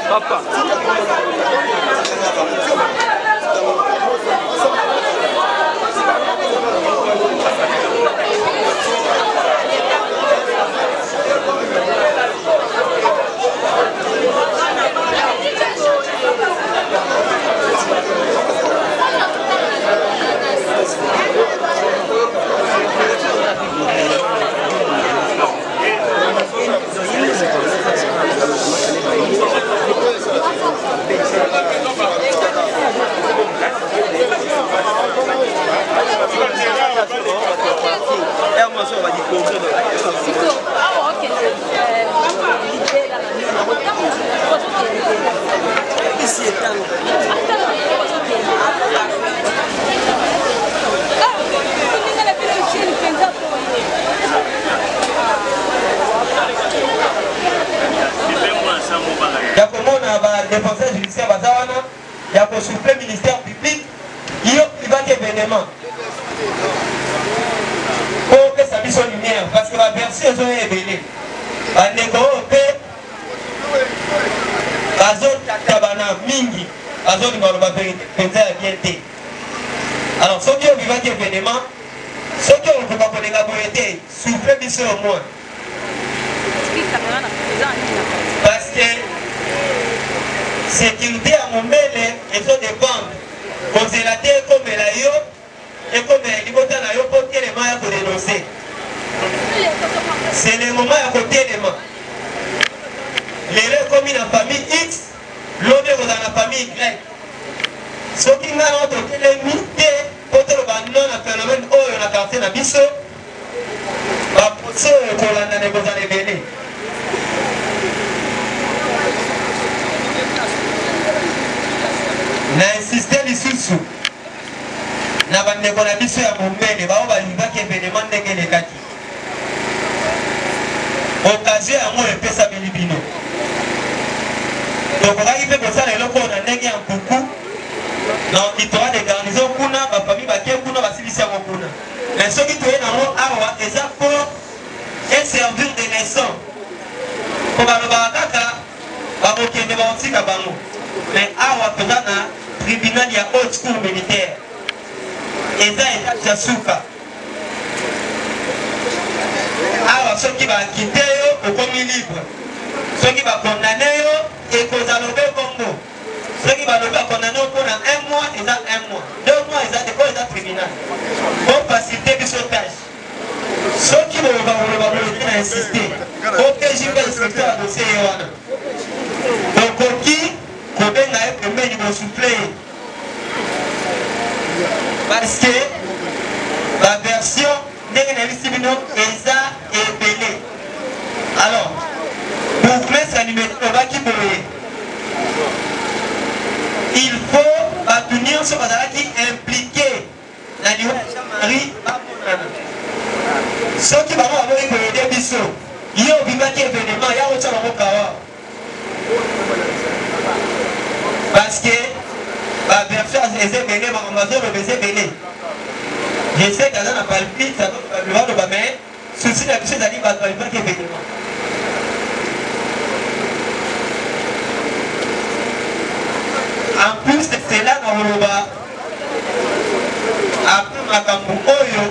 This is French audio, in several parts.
Papa. défenseur judiciaire bazawana ya ko souffler ministère public yo private événement pour que ça biso lumière parce que la version est ébélée ba nego pe bazo tabana mingi bazo ngalo ba penza ya bien. Alors ceux qui ont private événement ceux qui ont pas connaître la beauté souffler biso au moins parce que sécurité à mon bel et ça dépend. Congélateur comme la yo et comme les botans à yo pour que les mains pour dénoncer. C'est le moment à côté des mains. Les rêves comme une famille X, l'autre dans la famille Y. Ce qui n'a pas été limité pour le phénomène où on a quartier dans Bisso, va pousser pour la négociation. Na insister lisusu na bandeko na biso ya mombele bao balibaki événement ndenge elekaki occasion yango epesa bilibino tokokaki mpe kosala eloko na ndenge ya mpuku na littoral de garnison kuna bafamille bakie kuna basilisi yango kuna mais soki toye nango awa eza po eservir de leçon po balobaka kaka bakokende baotika bango mais awa toza na tribunal ya haute cour militaire eza état ya suka awa soki bakite yo okomi libre soki bakondane yo ekozala obe bongo soki balobi bakondane yo mpona 1 mois eza 1 mois 2 mois eza deko eza tribunal bofacilite biso tâche soki boloba na insiste okeji mpe inspecteur ya dossier ye wana okoki kobenga ye pembeni bosouffle parce que la version ndenge na bisi bino eza ebele. Alors bourgmestre numéro obaki boye il faut bato nyonso bazalaki impliqué na liwa ya Jean-Marie bamonana soki bango baboyi koyede biso ye obimaki événement ya otya bango kawa parce que la version est belé, ma est belé. Je sais que dans la palpite, ça doit le bas, mais ceci la chose à dire, pas qui est belé. En plus de cela, dans le bas, après ma campou oyo,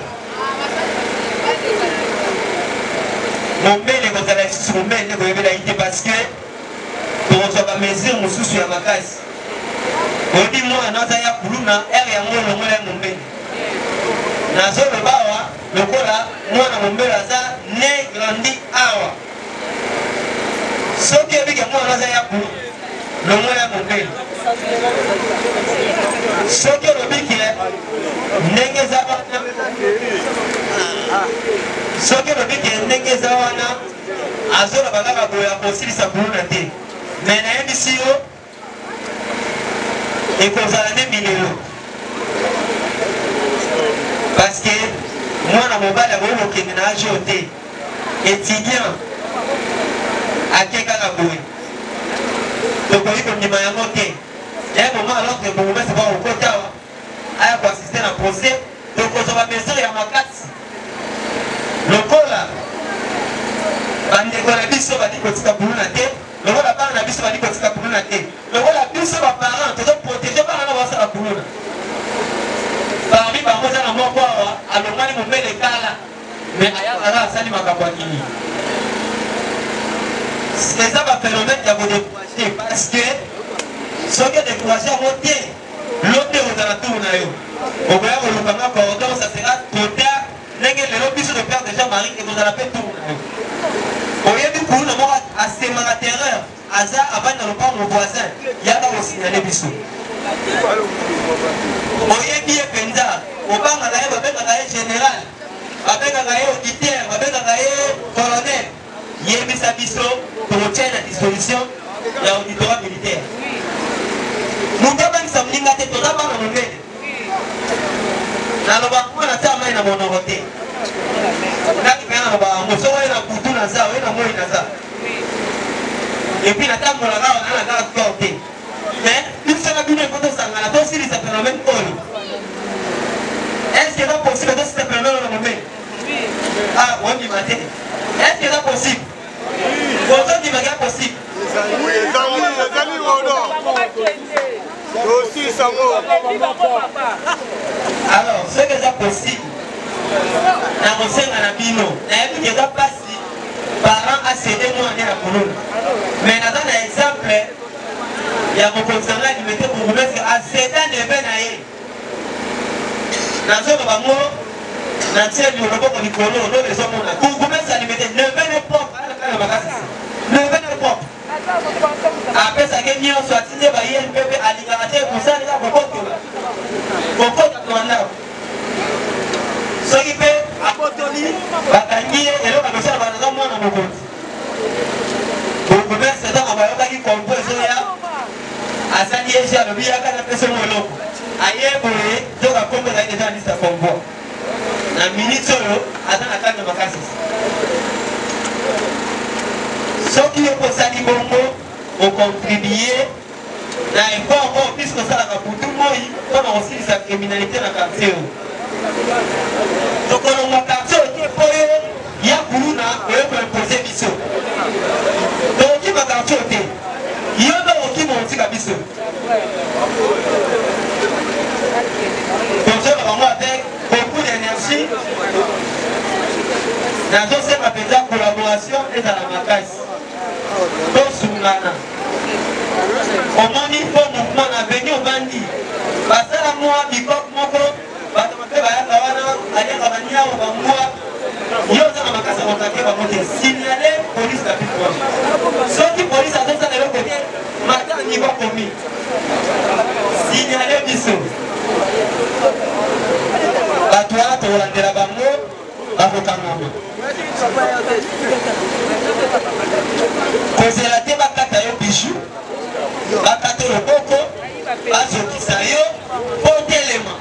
mon bel est dans la sur mon bel est parce que pour la mesure, mon souci à ma casse. On dit moi, nous avons Kuluna, et il y a mon bébé. Nazo le bawa, le cola, moi, mon bébé, ça, né, grandi, awa. Ce qui est bien, moi, nous avons le moyen mon bébé. Ce qui est le bien, n'est-ce pas, soki lobi ke ndenge eza wana azoloba kaka boye akosilisa kuluna te me nayebisi yo ekozala nde milelo parce que mwana mobali akoki kokende na age oyo te étudiant ake kaka boye tokoki kondima yango te ya moment alors que bomomese ba okota awa aya koasiste na procès tokozwa bamesure ya makasi lokola bandeko na biso bali kotika kuluna te lokola bana na biso bali kotika kuluna te lokola biso baparent tozoprotege bana na basala kuluna parmi bango eza na moko awa alongani momele kala me ayazala asali makambo ya kini eza baphénomène ya kodécourage parce que soki décourage yango te lote ozala tour na yo okoya kolukanga cordon ça sera trop tard ndenge lelo biso de père déjà mari ekozala mpe tour na yo oyebi kuluna moko asemaka terreur aza abandi na lopango voisin yaka kosignale biso oyebi ye mpenza obangaka ye babengaka ye général babengaka ye auditeur babengaka ye colonel yebisa biso tokotia na disposition ya auditorat militaire moto abangisa moninga te toza bana momene naloba ngo natia mai na monoko te naki mpe naloba yango soko oye na kutu na za oye na moi na za epuis natambolaka wana nakaka cor te mais bisaka bino eko tosangana tosilisa phénomène oyo est-ce que eza possible tosisa phénomène oyo na momene ah ondima te est-ce que eza possible ozondimaka ya possible ezali wono aussi sango alors soki eza possible na kosenga na bino nayebi ke eza mpasi parent acede mwana nde na kuluna mais naza na exemple ya mokonzi na ngai limete bourgmestre aceda nebe na ye nazoloba ngo natie loboko likolo lobe ezomona bourgmestre alimete nebe ne propre alakana makasi nebe ne propre apesaki nyonso atinde bayeni mpepe alingaka te kosalika kokotola kokota ndako soki mpe akotoli bakangi ye eloko akosala banaza mwana mokonzi bourgmestre ntango bayokaki kompo ezoya asali esi alobi yaka na pese mo eloko aye boye zoka kombo ezali deja na liste ya convoi na minute oyo aza na kanga makasi soki yo kosali bongo okontribue na effort oyo puisque osalaka putu moi mpona kosilisa criminalité na quartier oyo tokolonga quartier oyo te mpo yo ya kuluna oyo koimpose biso tokoki bakartier oyo te yo nde okoki motika biso tozoba bango avec beaucoup d'énergie nazosenga mpenza collaboration ezala makasi tosungana omoni fo mouvement na veni obandi basala mwa bikope moko bato mape bayaka wana aliaka baniao bamwa yo oza na makasi akokake bango te signale polise na bikwa soki polise azosala eloko te matangi bakomi signale biso bato wana tokolandela bango bakokangama kozela te bakata yo bijou bakata loboko bazokisa yo po telema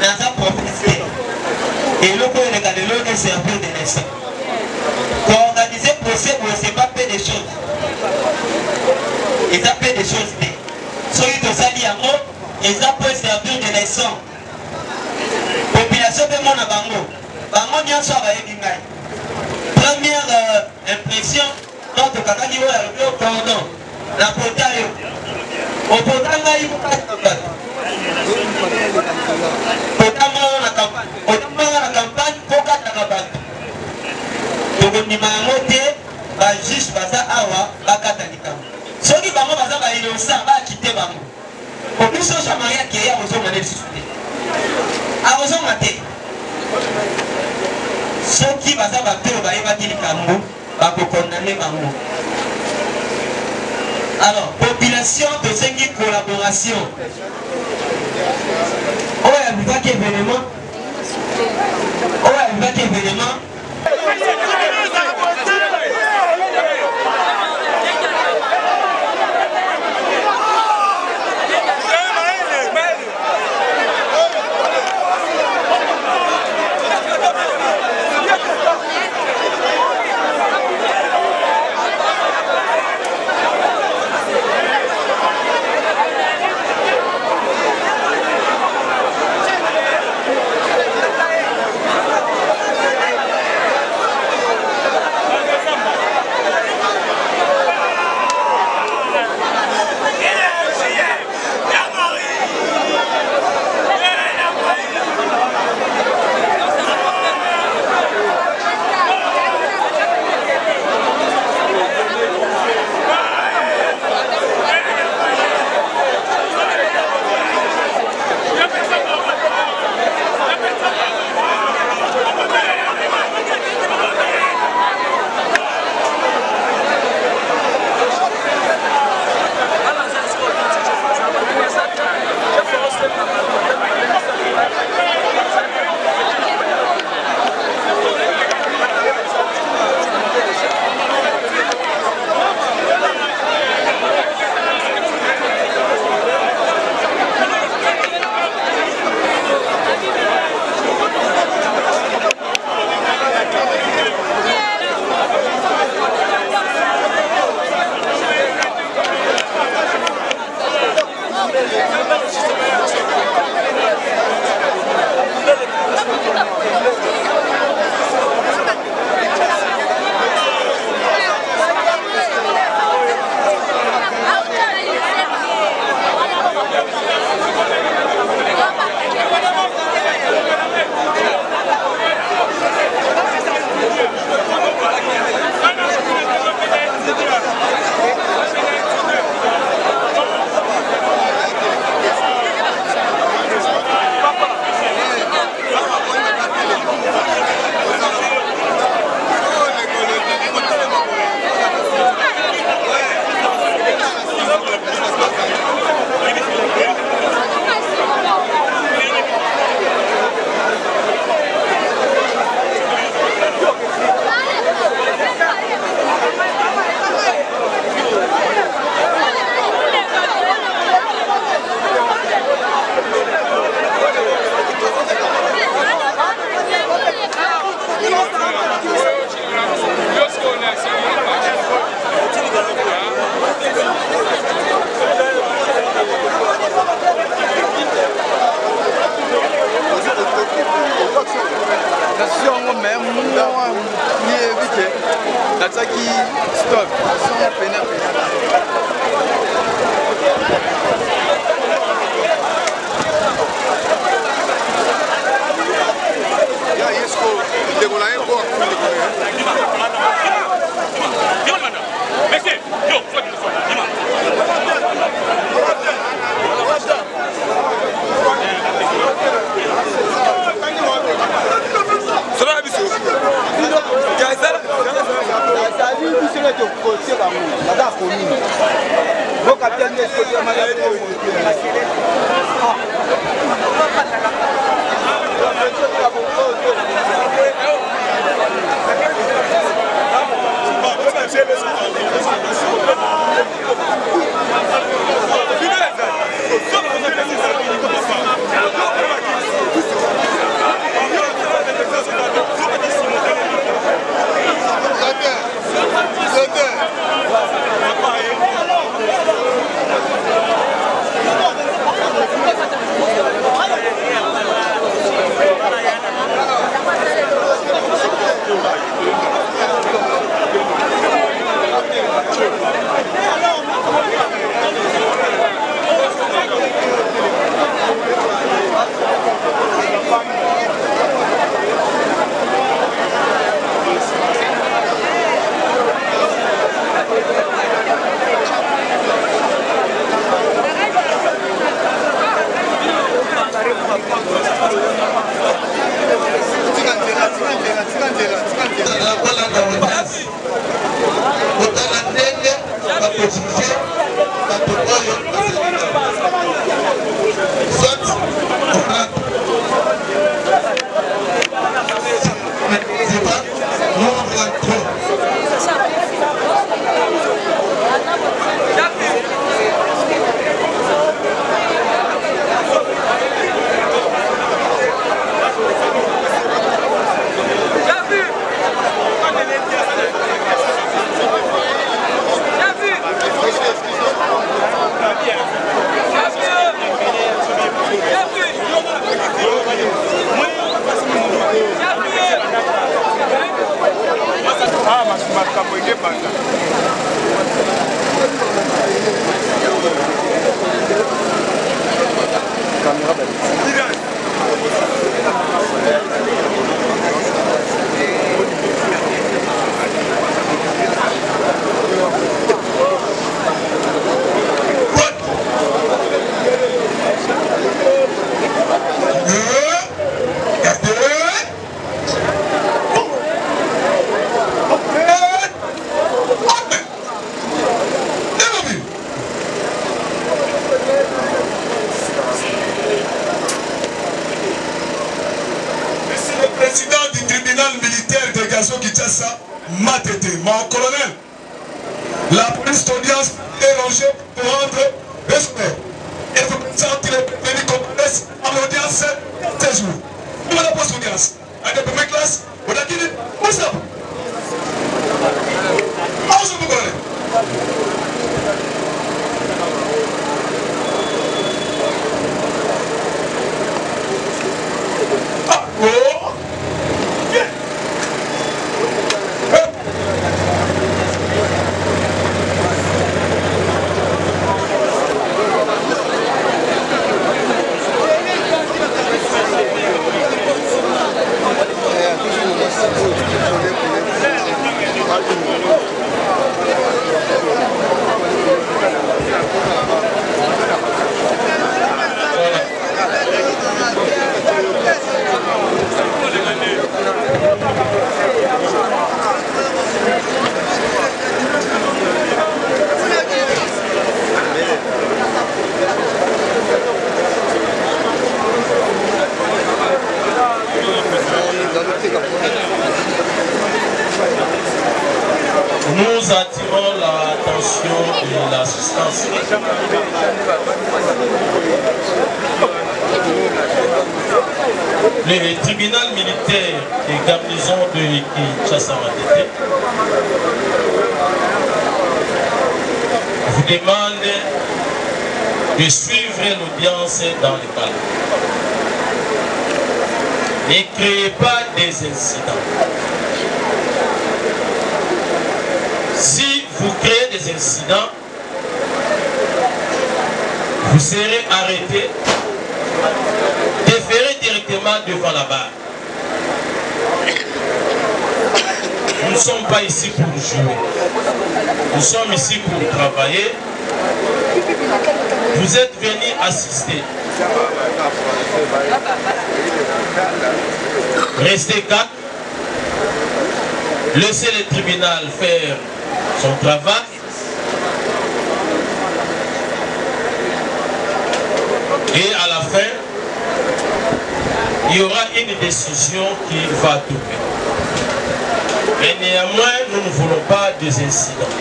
naza professeur eloko eleka lelo ne servir de leçon koorganize procès boye c'est pas peu de choses eza peu de choses te soki tosali yango eza po servir de leçon population mpe mona bango nyonso abayebi ngai première impression donc tokangaki oyo alobi o cordon na pota yo opota ngai kokata bato otamanga na campagne kokataka bato tokondima yango te bajuge baza awa bakata likambo soki bango baza bainosan bakite bango obiso jamari akeye akozonga nde lisusu te akozonga te soki baza bato oyo bayebaki likambo bakokondane bango alors population tosengi collaboration oyo abikaki événement oyo buvaki événement. Boca Mon colonel, la police d'audience est rangée pour rendre respect. Et vous pensez qu'il est venu comparaître à l'audience ce jour. Pour la poste audience, à la première classe, on a dit, où ça? Où ça, mon colonel? Ah, oh! Nous attirons l'attention de l'assistance. Le tribunal militaire et garnison de Kinshasa-Matete vous demande de suivre l'audience dans le palais. Ne créez pas des incidents. Si vous créez des incidents, vous serez arrêté, déféré directement devant la barre. Nous ne sommes pas ici pour jouer. Nous sommes ici pour travailler. Vous êtes venus assister. Restez calme. Laissez le tribunal faire son travail. Et à la fin, il y aura une décision qui va tomber. Mais néanmoins, nous ne voulons pas des incidents.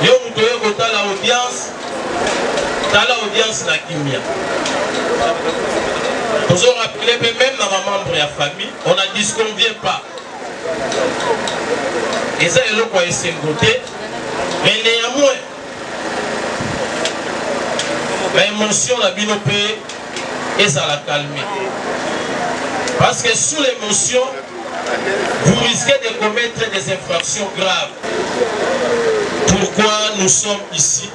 Yo mutoye kota la audience, dans l'audience la kimia. Nous avons rappelé même dans ma membre et la famille, on a dit ce qu'on ne vient pas. Et ça, il y a quoi essayer de côté. Mais néanmoins, l'émotion la binopée et ça la calmer. Parce que sous l'émotion, vous risquez de commettre des infractions graves. Pourquoi nous sommes ici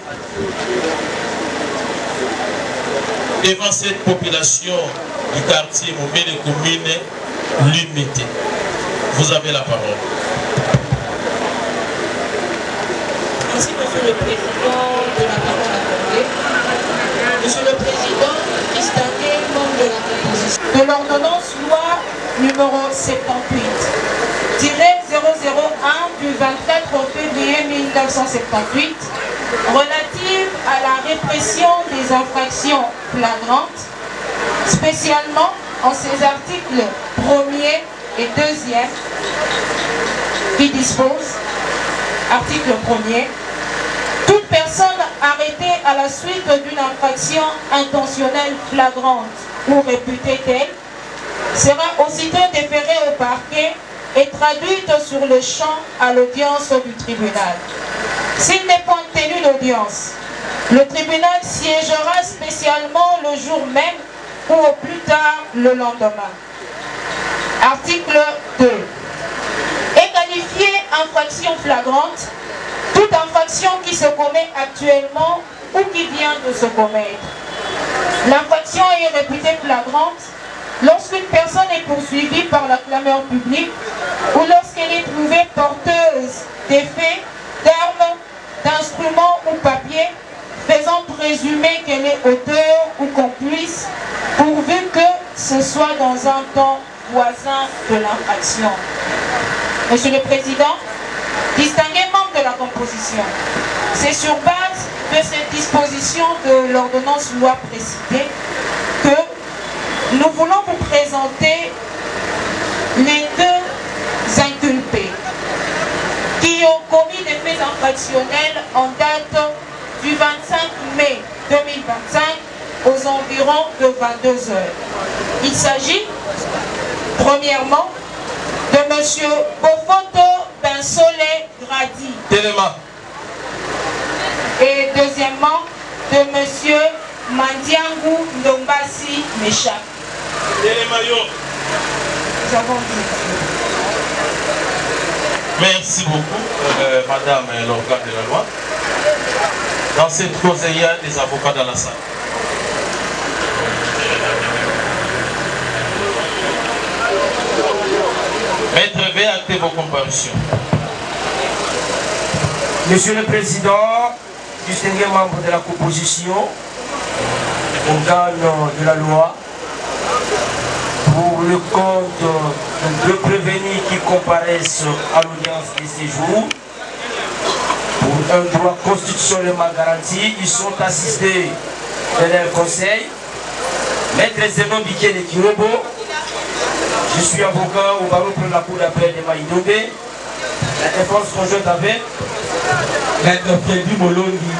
devant cette population du quartier Mobile et commune limitée? Vous avez la parole. Merci, Monsieur le Président de la parole accordée. Monsieur le Président, distingué membre de la composition de l'ordonnance loi numéro 78-001 du 24 février 1978 relative à la répression des infractions flagrantes, spécialement en ses articles 1er et 2e qui disposent, article 1er, toute personne arrêtée à la suite d'une infraction intentionnelle flagrante ou réputée telle sera aussitôt déférée au parquet et traduite sur le champ à l'audience du tribunal. S'il n'est pas tenu l'audience, le tribunal siégera spécialement le jour même ou au plus tard le lendemain. Article 2. Et qualifier infraction flagrante toute infraction qui se commet actuellement ou qui vient de se commettre. L'infraction est réputée flagrante lorsqu'une personne est poursuivie par la clameur publique ou lorsqu'elle est trouvée porteuse d'effets, d'armes, d'instruments ou papiers faisant présumer qu'elle est auteur ou complice, pourvu que ce soit dans un temps voisin de l'infraction. Monsieur le Président, distingués membres de la composition, c'est sur base de cette disposition de l'ordonnance loi précitée que nous voulons vous présenter les deux inculpés qui ont commis des faits infractionnels en date du 25 mai 2025 aux environs de 22 heures. Il s'agit, premièrement, de M. Bofoto Bensole Gradi. Téléma. Et deuxièmement, de M. Mandiangou Ndombasi Meshak. Téléma yo. Nous avons dit. Merci beaucoup, Madame l'organe de la loi. Dans cette cause, il y a des avocats dans la salle. Maître, veuillez acter vos comparutions. Monsieur le Président, distingués membres de la composition, organe de la loi, pour le compte de prévenus qui comparaissent à l'audience de séjour, pour un droit constitutionnellement garanti, ils sont assistés de leur conseil. Maître Zénon Biké de Kirobo, je suis avocat au barreau pour la cour d'appel de Maïdombe, la défense conjointe avec Maître Frédéric Molondi,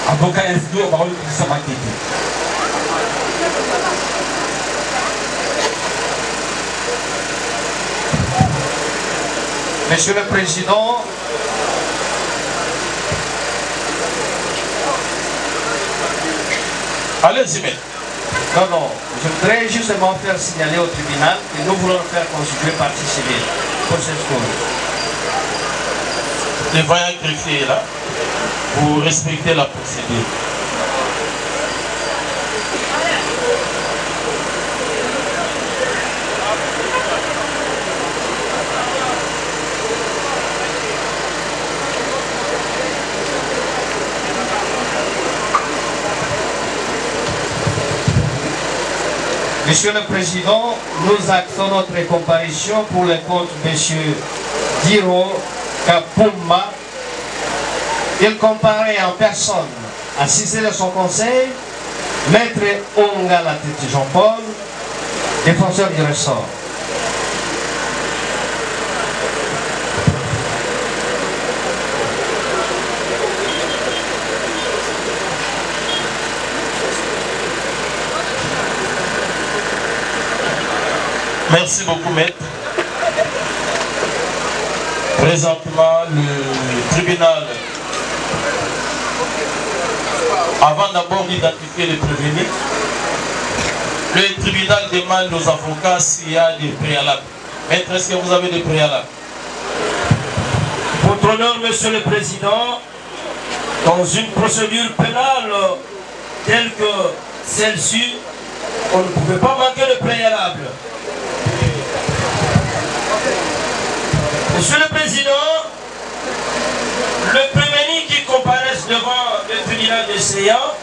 avocat inscrit au barreau de Samakete. Monsieur le Président, allez-y, maître. non, je voudrais justement faire signaler au tribunal que nous voulons faire constituer partie civile pour cette cause. Le vaillant greffier est là pour respecter la procédure. Monsieur le Président, nous actons notre comparution pour le compte de M. Diro Kapuma. Il comparait en personne, assisté de son conseil, Maître Onga Latete Jean-Paul, défenseur du ressort. Merci beaucoup, maître. Présentement, le tribunal, avant d'abord d'identifier les prévenus, le tribunal demande aux avocats s'il y a des préalables. Maître, est-ce que vous avez des préalables? Votre honneur, Monsieur le Président, dans une procédure pénale telle que celle-ci, on ne pouvait pas manquer de préalable. Monsieur le Président, le prévenu qui comparaissent devant le tribunal de séance,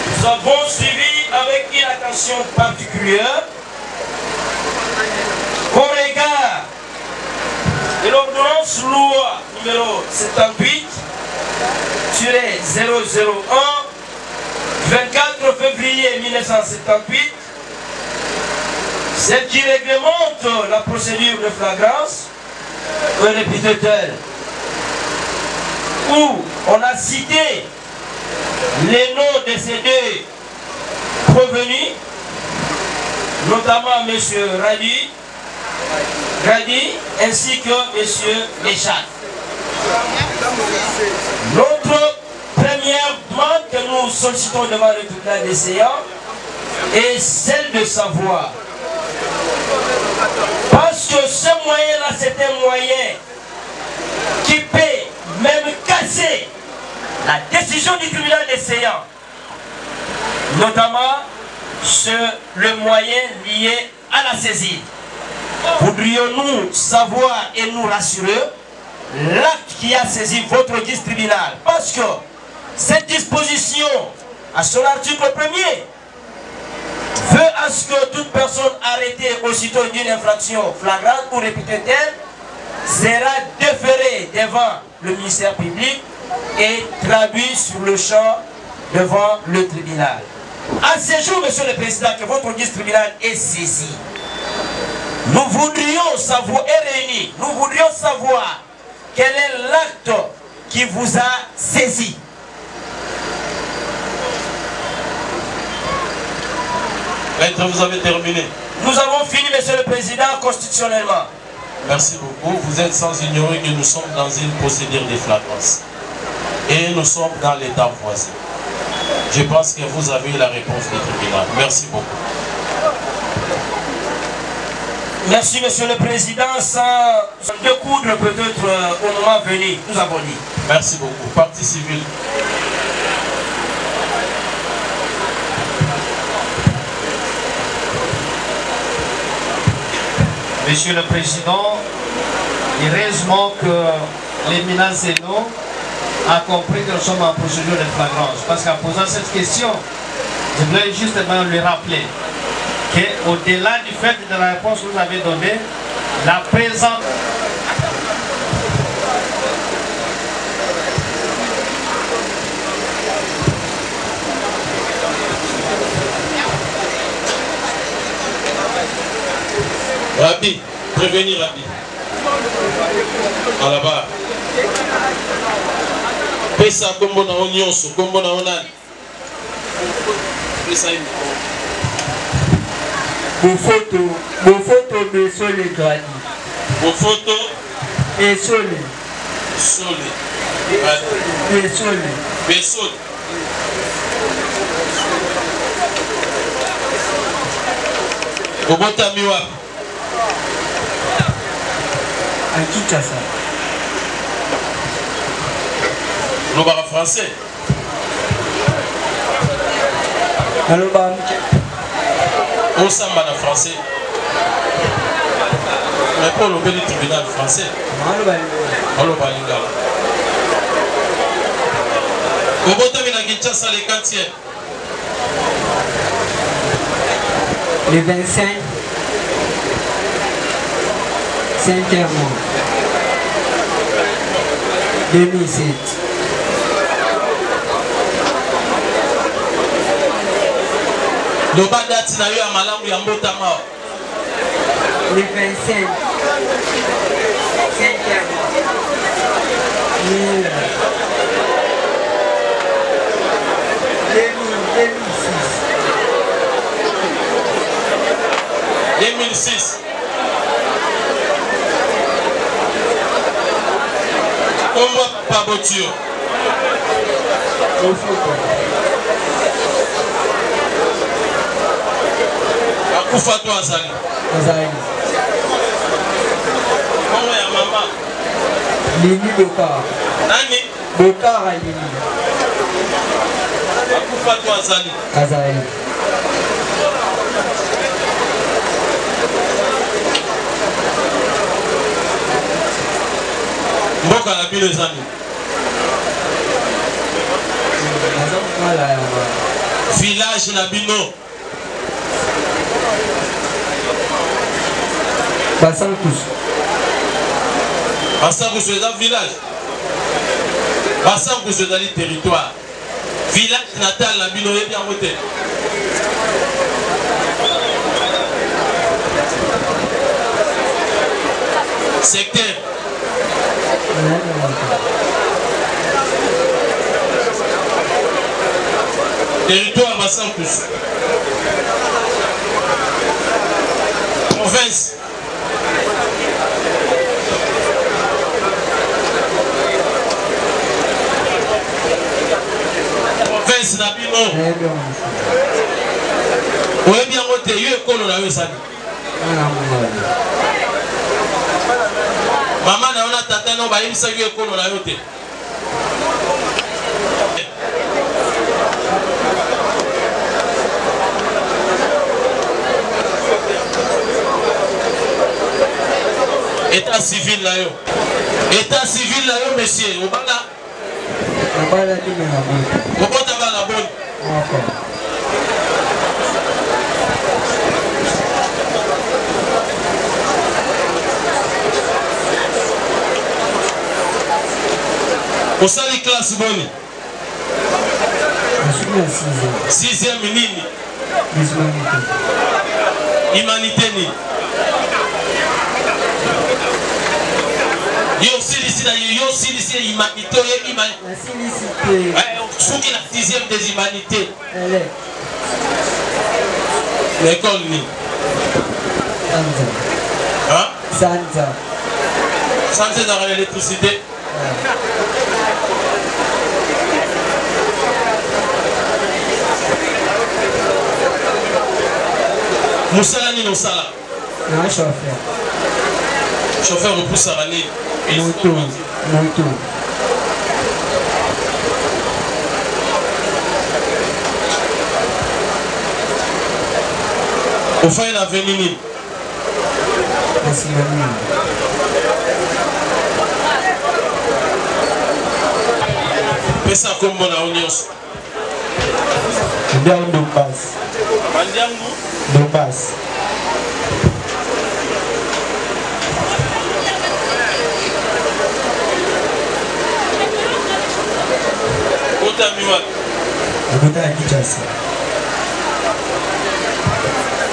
nous avons suivi avec une attention particulière au regard de l'ordonnance loi numéro 78 001 24 février 1978, celle qui réglemente la procédure de flagrance, un répétiteur, où on a cité les noms de ces deux prévenus, notamment M. Radi ainsi que M. Méchat. Notre première demande que nous sollicitons devant le tribunal des séances est celle de savoir, pas Parce que ce moyen-là, c'est un moyen qui peut même casser la décision du tribunal des séants. Notamment le moyen lié à la saisie. Voudrions-nous savoir et nous rassurer l'acte qui a saisi votre registre tribunal? Parce que cette disposition, à son article 1er, veut à ce que toute personne arrêtée aussitôt d'une infraction flagrante ou réputée telle sera déférée devant le ministère public et traduit sur le champ devant le tribunal. À ce jour, Monsieur le Président, que votre registre tribunal est saisi, nous voudrions savoir, et réunis, nous voudrions savoir quel est l'acte qui vous a saisi. Maître, vous avez terminé. Nous avons fini, Monsieur le Président, constitutionnellement. Merci beaucoup. Vous êtes sans ignorer que nous sommes dans une procédure de flagrance. Et nous sommes dans l'état voisin. Je pense que vous avez la réponse du tribunal. Merci beaucoup. Merci, Monsieur le Président. Sans découdre peut-être au moment venu, nous avons dit. Merci beaucoup. Partie civile. Monsieur le Président, heureusement que l'éminent Zeno a compris que nous sommes en procédure de flagrance. Parce qu'en posant cette question, je voulais justement lui rappeler qu'au-delà du fait de la réponse que vous avez donnée, la présente... Rabbi, prévenir Rabbi. À la barre. Pesa kombo na onyoso, kombo na onan. Pesa une. Vos photos de Solé Gradi. Vos photos et Solé. Solé. Et Solé. Et Solé. Obota miwa. À Kinshasa. Nous parlons français. Alors, on s'en va en français. Mais pour le tribunal français. On va lingala. Obota mina Kinshasa les quartiers. Le 25 Saint-Hermont 2007. Le badati na yo ya malamu ya mbotama. Le 25 Saint-Hermont 2006. Comment pas voiture? Akufa toi Azali. Comment ya maman? Lini Bokar. Nani? Bokar à Lini. Akufa toi Azali. Azali. Mboka la bino ezani. Village na bino. Basankus. Basankus c'est un village. Basankus c'est un territoire. Village natal na bino est bien voté. Secteur. Territoire Basankus. Province. Province na bino. Oye bien voté, yo ekolo na yo sani. Maman na ona tata no ba yimisa yo ekolo na yo te. État civil là yo. État civil là yo monsieur, obanga. Obanga ti na bon. Obota ba la bonne. Au sein de classe bonne. Sixième nini. Humanité ni. Yo aussi ici humanité. Sous qui la sixième des humanités. L'école ni. Hein? Sanza. Sanza dans l'électricité. Moussala ni Moussala. Non, chauffeur. Chauffeur repousse à l'année. Moto. Au fait, la venue. Pesa comme na unions. Ndio Donbass. Bandiangu. Donbass. Kota miwa. Kota Kinshasa.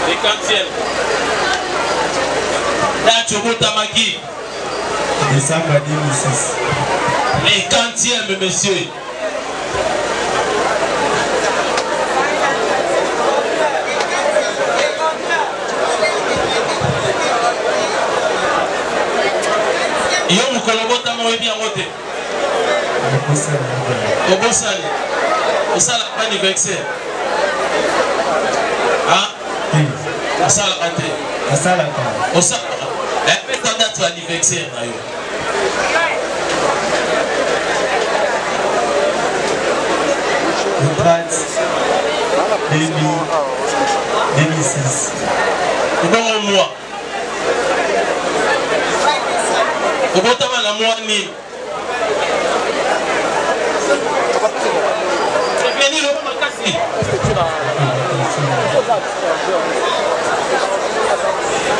Les quantièmes. Là tu montes à Maki. Décembre 2006. Les quantièmes monsieur. Yo mukolobota moyebi yango te. Obosani. Osala anniversaire. Ah? Osala kante. Osala kante. Osala. La date anniversaire na yo. Le 30 2006. Bon mois. Obotama la mois ni. C'est venu le makasi.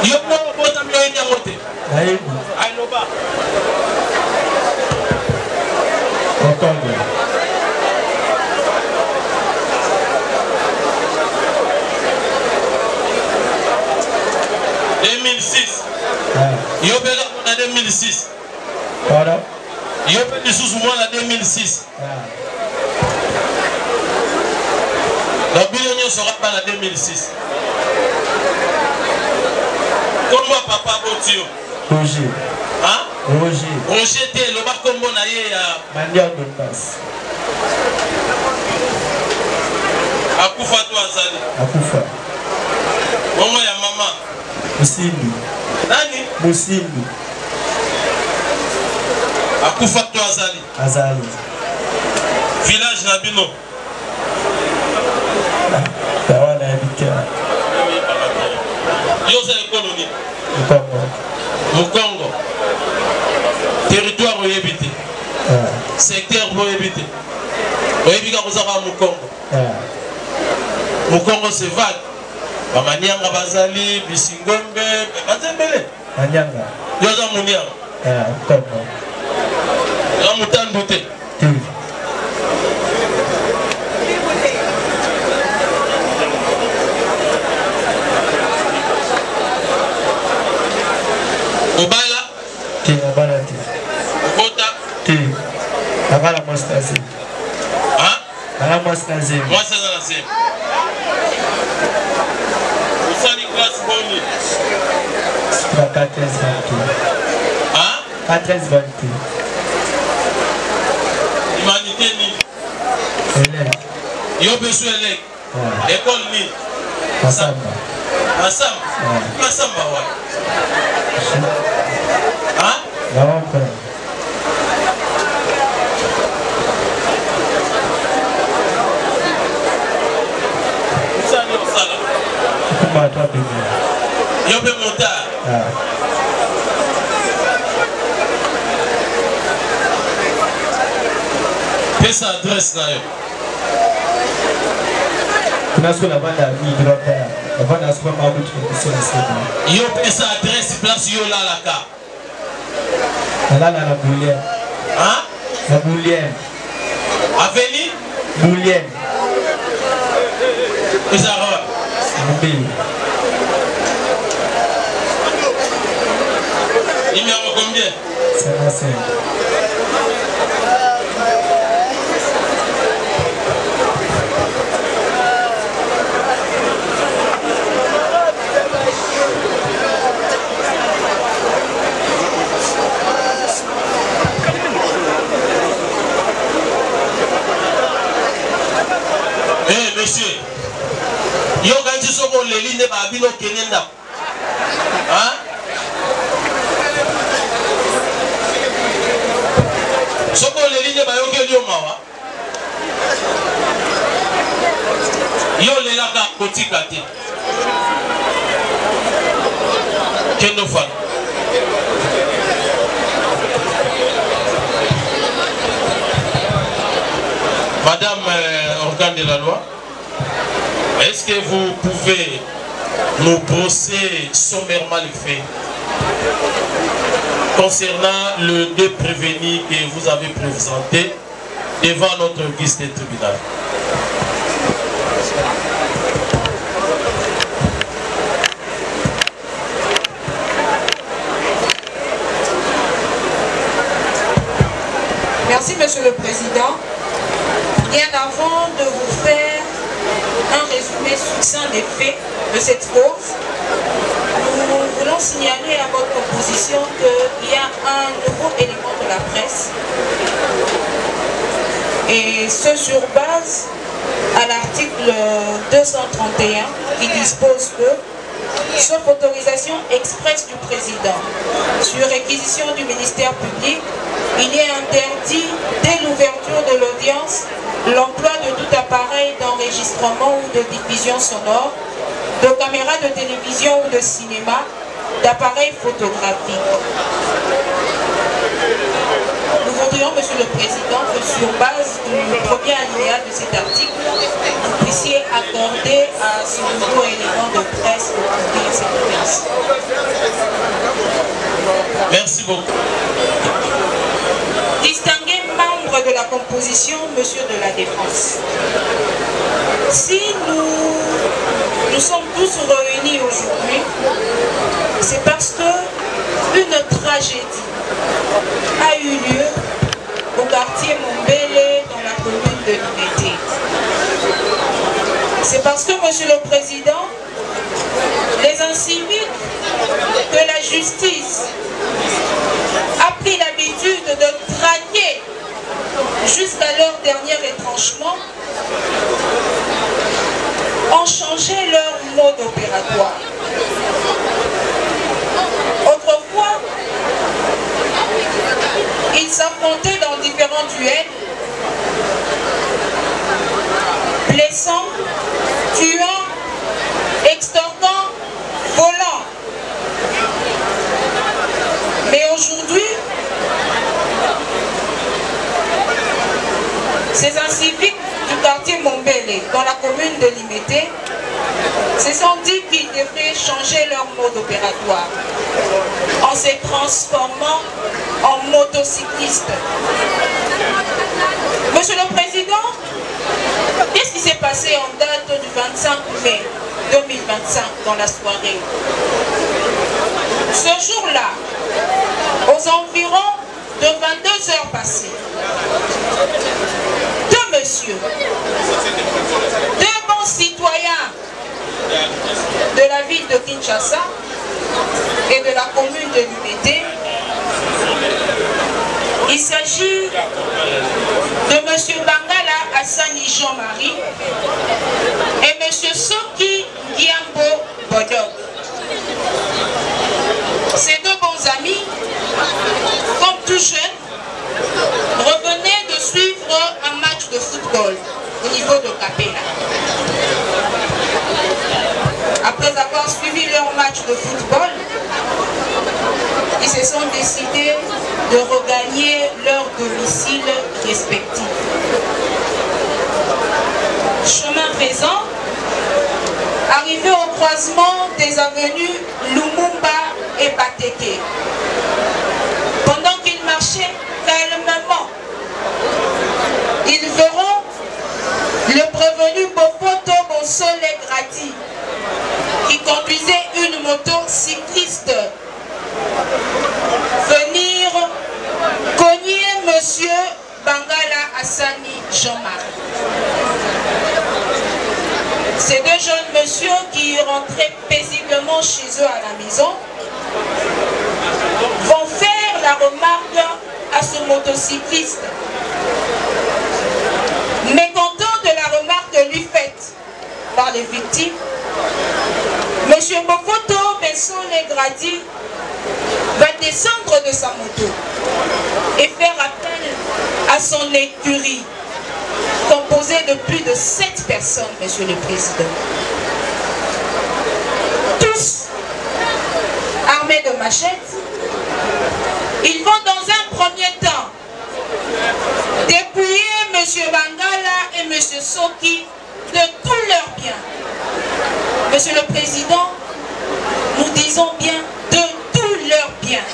Yo mo obotama yo nyangote. Aïe. Aïloba. Okongwe. 2006. Yo bela en 2006. Pardon? Yo bela sous moi en 2006. La bilan sera pas en 2006. Comme moi papa Botio. Roger. Hein? Roger. Roger était le bar comme on a eu à Mandia Donbass. Akufa toi Azali. Akufa. Maman ya maman. Musimbi. Nani? Musimbi. Akufa toi Azali. Azali. Village Nabino. Tawana Abika. Yo c'est la colonie. Mukongo. Mukongo. Territoire oyebité. Secteur oyebité. Oyebika kozaka Mukongo. Mukongo c'est vague. Bamanyanga bazali bisingombe bazembele. Manyanga. Yo za munyanga. Mukongo. Yo mutandu te. Obala? Ti, obala ti. Obota? Ti. Nakala mwastazi. Hein? Nakala mwastazi. Mwastazi na zem. Usani classe boni. Sipra 4 bantu. Hein? 4 bantu. Humanité ni? Elek. Yo besu elek. École ni? Masamba. Masamba? Masamba wa? Hein? Nawa à toi, bébé. Yo pe monta. Qu'est-ce que adresse là? On a ce qu'on a la vie de la terre. On a ce qu'on a beaucoup de yo pe sa adresse place yo là la ka. Là la boulienne. Hein? La boulienne. Avenue Boulienne. Isara. Mbili. Numéro combien? 55. Eh monsieur, yo quand tu sors les lignes de Babylone Kenenda. Hein? Soko les lignes de Babylone Kenenda. Yo les là ka kotikate. Kendo fan. Madame organe de la loi, est-ce que vous pouvez nous brosser sommairement les faits concernant le deux prévenus que vous avez présenté devant notre guichet de tribunal? Merci, Monsieur le Président. Bien avant de vous faire un résumé succinct des faits de cette cause, nous voulons signaler à votre opposition qu'il y a un nouveau élément de la presse, et ce sur base à l'article 231 qui dispose que, sauf autorisation expresse du président, sur réquisition du ministère public, il est interdit, dès l'ouverture de l'audience, l'emploi de tout appareil d'enregistrement ou de diffusion sonore, de caméras de télévision ou de cinéma, d'appareils photographiques. Nous voudrions, Monsieur le Président, que sur base du premier alinéa de cet article, vous puissiez accorder à ce nouveau élément de presse de publier cette audience. Merci beaucoup. Distingués membres de la composition, Monsieur de la Défense, si nous sommes tous réunis aujourd'hui, c'est parce que une tragédie a eu lieu au quartier Mombele dans la commune de Limete. C'est parce que, Monsieur le Président, les inciviques de la justice a pris l'habitude de traquer jusqu'à leur dernier retranchement, ont changé leur mode opératoire. Autrefois, ils s'affrontaient dans différents duels, blessant, tuant, extorquant, volant. Mais aujourd'hui, ces inciviques du quartier Mombele, dans la commune de Limete, se sont dit qu'ils devraient changer leur mode opératoire en se transformant en motocyclistes. Monsieur le Président, qu'est-ce qui s'est passé en date du 25 mai 2025 dans la soirée? Ce jour-là, aux environs de 22 heures passées, deux messieurs, deux bons citoyens de la ville de Kinshasa et de la commune de Limete, il s'agit de M. Bangala Hassani Jean-Marie et M. Soki Giambo Bodok. Ces deux bons amis, comme tout jeunes, revenaient de suivre un match de football au niveau de Capella. Après avoir de football, ils se sont décidés de regagner leur domicile respectif. Chemin faisant, arrivé au croisement des avenues Lumumba et Bateke, pendant qu'ils marchaient calmement, ils verront le prévenu Bofoto Bonsole Gradi qui conduisait une moto cycliste venir cogner monsieur Bangala Hassani Jean-Marie. Ces deux jeunes messieurs qui rentraient paisiblement chez eux à la maison vont faire la remarque à ce motocycliste. Mécontent de la remarque lui faite par les victimes, M. Bofoto Bensole Gradi va descendre de sa moto et faire appel à son écurie, composée de plus de 7 personnes, Monsieur le Président. Tous armés de machettes, ils vont dans un premier temps dépouiller M. Bangala et M. Soki de tous leurs biens. Monsieur le Président, nous disons bien de tous leurs biens.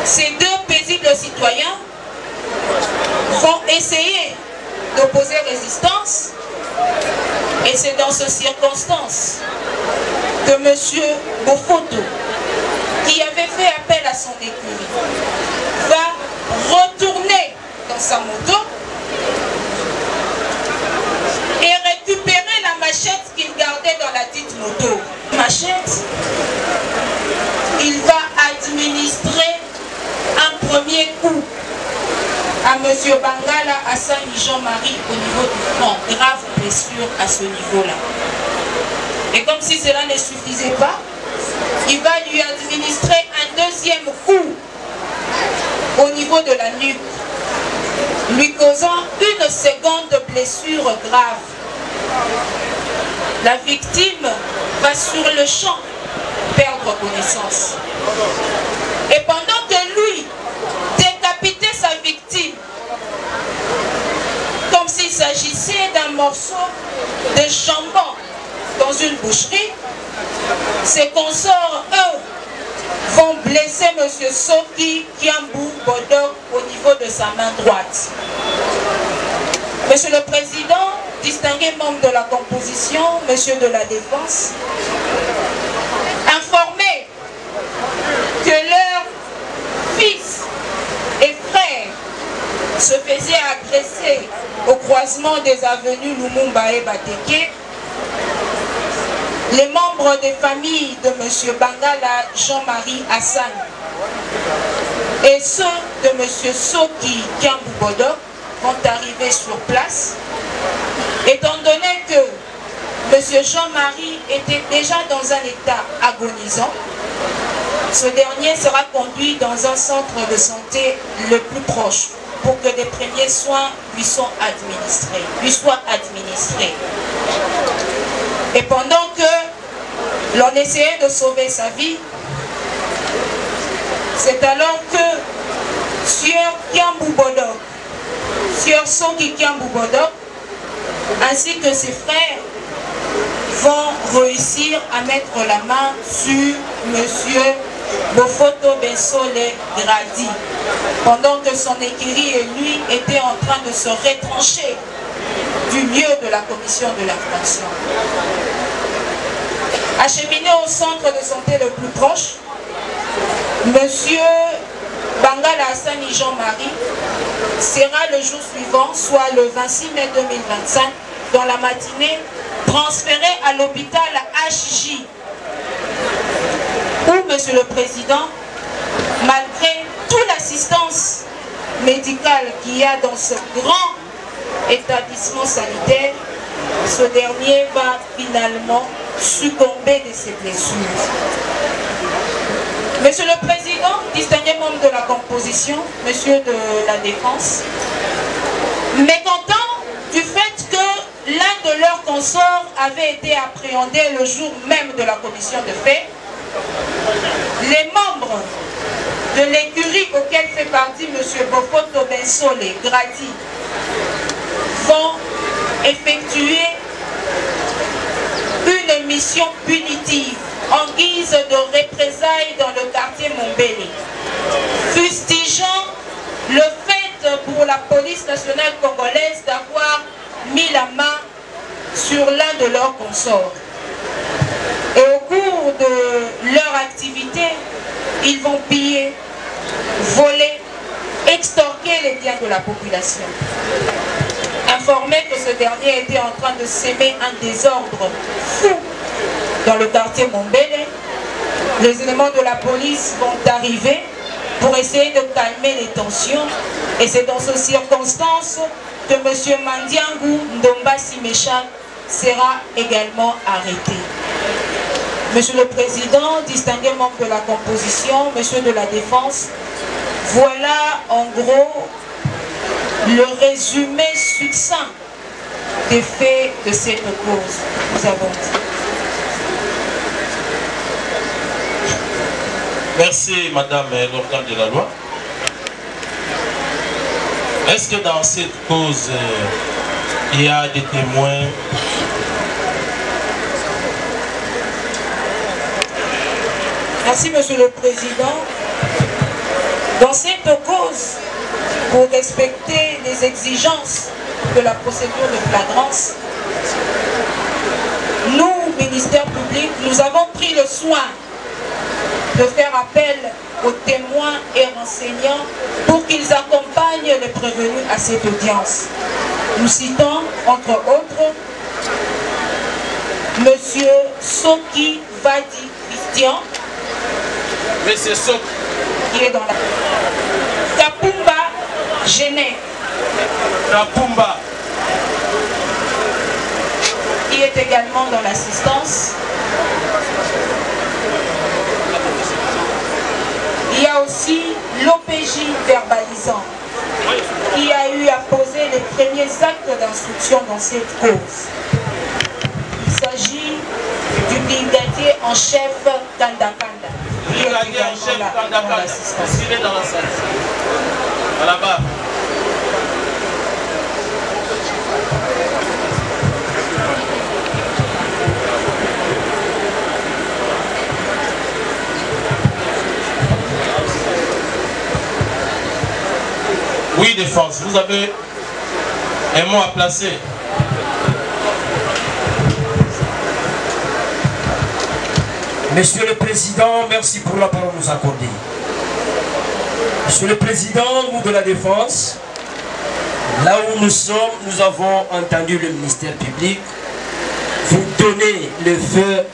Ces deux paisibles citoyens vont essayer d'opposer résistance et c'est dans ces circonstances que M. Bofoto, qui avait fait appel à son écurie, va retourner dans sa moto et récupérer la machette qu'il gardait dans la dite moto. Machette, il va administrer un premier coup à M. Bangala Hassani Jean-Marie au niveau du front, grave blessure à ce niveau-là. Et comme si cela ne suffisait pas, il va lui administrer un deuxième coup au niveau de la nuque, lui causant une seconde blessure grave. La victime va sur le champ perdre connaissance. Et pendant que lui décapitait sa victime, comme s'il s'agissait d'un morceau de jambon dans une boucherie, ses consorts, eux, vont blesser M. Soki Kiambou Bodok au niveau de sa main droite. Monsieur le Président, distingué membre de la composition, Monsieur de la Défense, informé que leur fils et frère se faisaient agresser au croisement des avenues Lumumba et Bateke, les membres des familles de M. Bangala Jean-Marie Hassan et ceux de M. Soki Kiambou Bodok vont arriver sur place, étant donné que M. Jean-Marie était déjà dans un état agonisant. Ce dernier sera conduit dans un centre de santé le plus proche pour que des premiers soins lui soient administrés. Et pendant que l'on essayait de sauver sa vie, c'est alors que Sieur Kiambou Bodok, Sieur Soki Kiambou Bodok, ainsi que ses frères, vont réussir à mettre la main sur Monsieur Bofoto Bensole Gradi, pendant que son écurie et lui étaient en train de se retrancher du lieu de la commission de l'infraction. Acheminé au centre de santé le plus proche, Monsieur Bangala Hassani Jean-Marie sera le jour suivant, soit le 26 mai 2025, dans la matinée, transféré à l'hôpital HJ, où, Monsieur le Président, malgré toute l'assistance médicale qu'il y a dans ce grand établissement sanitaire, ce dernier va finalement succomber de ses blessures. Monsieur le Président, distingué membre de la composition, Monsieur de la Défense, mécontent du fait que l'un de leurs consorts avait été appréhendé le jour même de la commission de fait, les membres de l'écurie auquel fait partie M. Bofoto Bensole Grady vont effectuer une mission punitive en guise de représailles dans le quartier Mombele, fustigeant le fait pour la police nationale congolaise d'avoir mis la main sur l'un de leurs consorts. Et au cours de leur activité, ils vont piller, voler, extorquer les biens de la population. Informé que ce dernier était en train de s'aimer un désordre fou dans le quartier Mombele, les éléments de la police vont arriver pour essayer de calmer les tensions. Et c'est dans ces circonstances que M. Mandiangu Ndomba Simechak sera également arrêté. Monsieur le Président, distingués membres de la composition, Monsieur de la Défense, voilà en gros le résumé succinct des faits de cette cause. Nous avons dit. Merci Madame l'organe de la loi. Est-ce que dans cette cause, il y a des témoins? Merci Monsieur le Président. Dans cette cause, pour respecter les exigences de la procédure de flagrance, nous, ministère public, nous avons pris le soin de faire appel aux témoins et renseignants pour qu'ils accompagnent les prévenus à cette audience. Nous citons, entre autres, Monsieur Soki Vadi Christian, Monsieur Soki, qui est dans la... Kapumba Genet, Kapumba, qui est également dans l'assistance. Il y a aussi l'OPJ verbalisant, qui a eu à poser les premiers actes d'instruction dans cette cause. Il s'agit du brigadier en chef Kandakanda. brigadier en chef Kandakanda. Est-ce qu'il est dans la salle? Là-bas. Oui, défense, vous avez un mot à placer. Monsieur le Président, merci pour la parole nous accordée. Monsieur le Président, nous de la Défense, là où nous sommes, nous avons entendu le ministère public vous donner le feu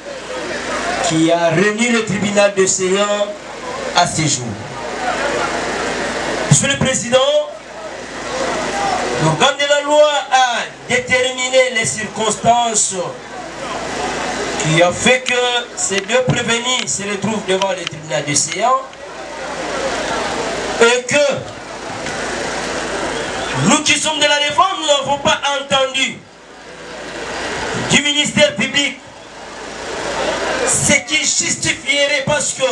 qui a réuni le tribunal de Séan à ce jour. Monsieur le Président, l'organe de la loi a déterminé les circonstances qui ont fait que ces deux prévenus se retrouvent devant le tribunal de Séan et que nous qui sommes de la Défense, nous n'avons pas entendu du ministère public ce qui justifierait, parce que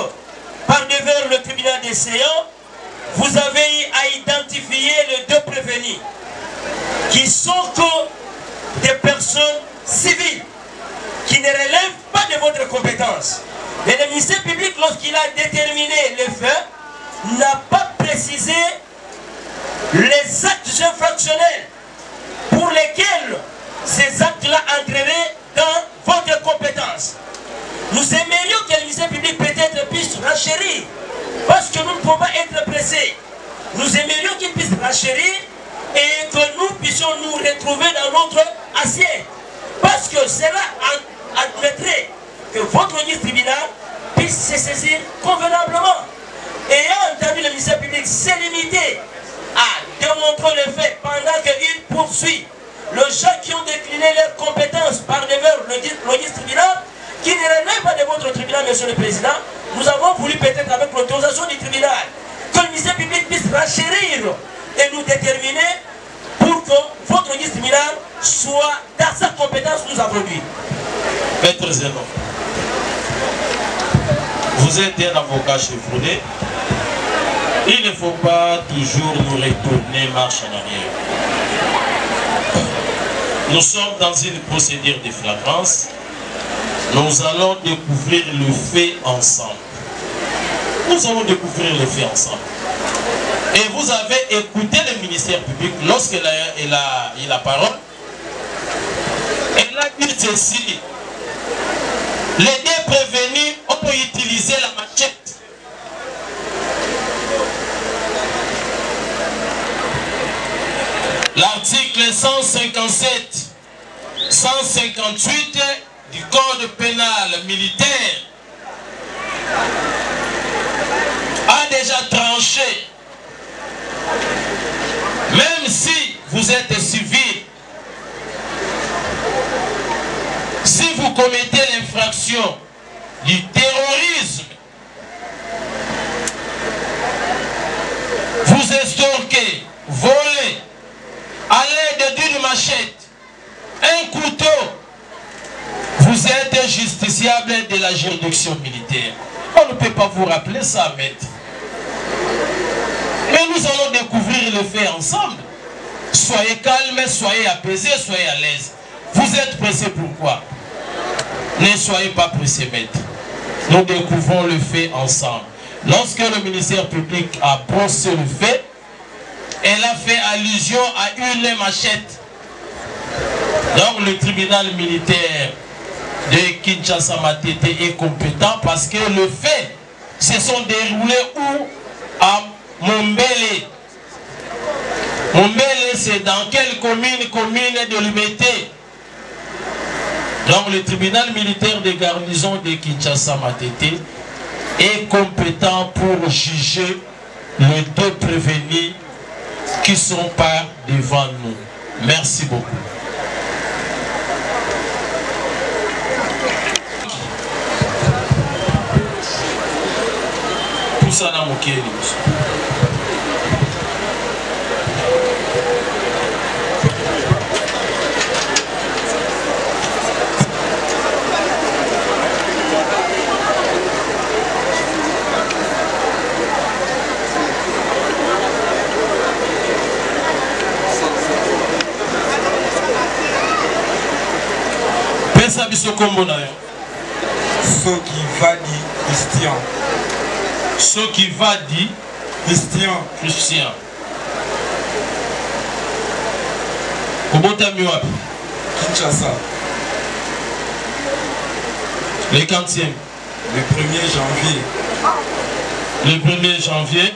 par devers le tribunal de Séan, vous avez à identifier les deux prévenus qui sont que des personnes civiles qui ne relèvent pas de votre compétence. Et le ministère public, lorsqu'il a déterminé les faits, n'a pas précisé les actes infractionnels pour lesquels ces actes-là entreraient dans votre compétence. Nous aimerions que le ministère public peut-être puisse renchérir, parce que nous ne pouvons pas être pressés. Nous aimerions qu'il puisse renchérir et que nous puissions nous retrouver dans notre assiette. Parce que cela admettrait que votre ministre tribunal puisse se saisir convenablement. Ayant entendu le ministère public s'est limité à démontrer les faits pendant qu'il poursuit les gens qui ont décliné leurs compétences par devers le ministre tribunal, qui ne relève pas de votre tribunal, Monsieur le Président, nous avons voulu peut-être avec l'autorisation du tribunal que le ministère public puisse renchérir et nous déterminer pour que votre ministre tribunal soit dans compétences nous avons dit. Maître Zénon, vous êtes un avocat chevronné. Il ne faut pas toujours nous retourner marche en arrière. Nous sommes dans une procédure de flagrance. Nous allons découvrir le fait ensemble. Nous allons découvrir le fait ensemble. Et vous avez écouté le ministère public lorsqu'il a eu la parole. Elle a dit ceci. Les deux prévenus ont utilisé la machette. L'article 157, 158 du Code pénal militaire a déjà tranché. Même si vous êtes civil, si vous commettez l'infraction du terrorisme, vous estorquez, volez, à l'aide d'une machette, un couteau, vous êtes justiciable de la juridiction militaire. On ne peut pas vous rappeler ça, maître. Mais nous allons découvrir le fait ensemble. Soyez calme, soyez apaisés, soyez à l'aise. Vous êtes pressés pourquoi? Ne soyez pas pressés, maître. Nous découvrons le fait ensemble. Lorsque le ministère public a brossé le fait, elle a fait allusion à une machette. Donc le tribunal militaire de Kinshasa Matete est compétent parce que le fait se sont déroulés où? À Mombele. Mombele, c'est dans quelle commune? Commune de Lumete. Donc le tribunal militaire de garnison de Kinshasa Matete est compétent pour juger les deux prévenus qui sont pas devant nous. Merci beaucoup. Tout ça dans mon cœur. Ce qui va dire Christian. Ce qui va dire Christian. Christian. Comment t'as mis à Kinshasa. Le 40e. Le 1er janvier. Le 1er janvier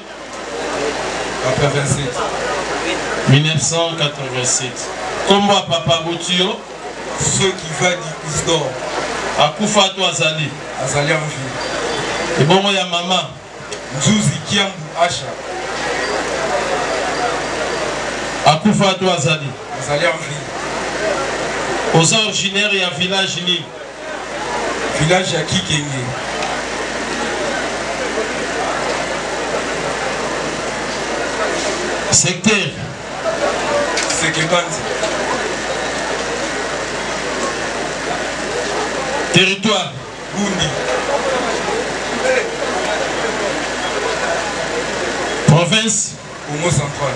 87. 1987. Comment Papa Boutio? Ce qui va dire Isdor. Akufa to Azali. Azali en vie. Et bon, il y a maman. Nzuzi Kiambu Asha. Akufa to Azali. Azali en vie. Aux originaires, il y a un village ni. Village à Kikenge. Secteur. Sekebanzi. Territoire. Bundi. Province. Congo central.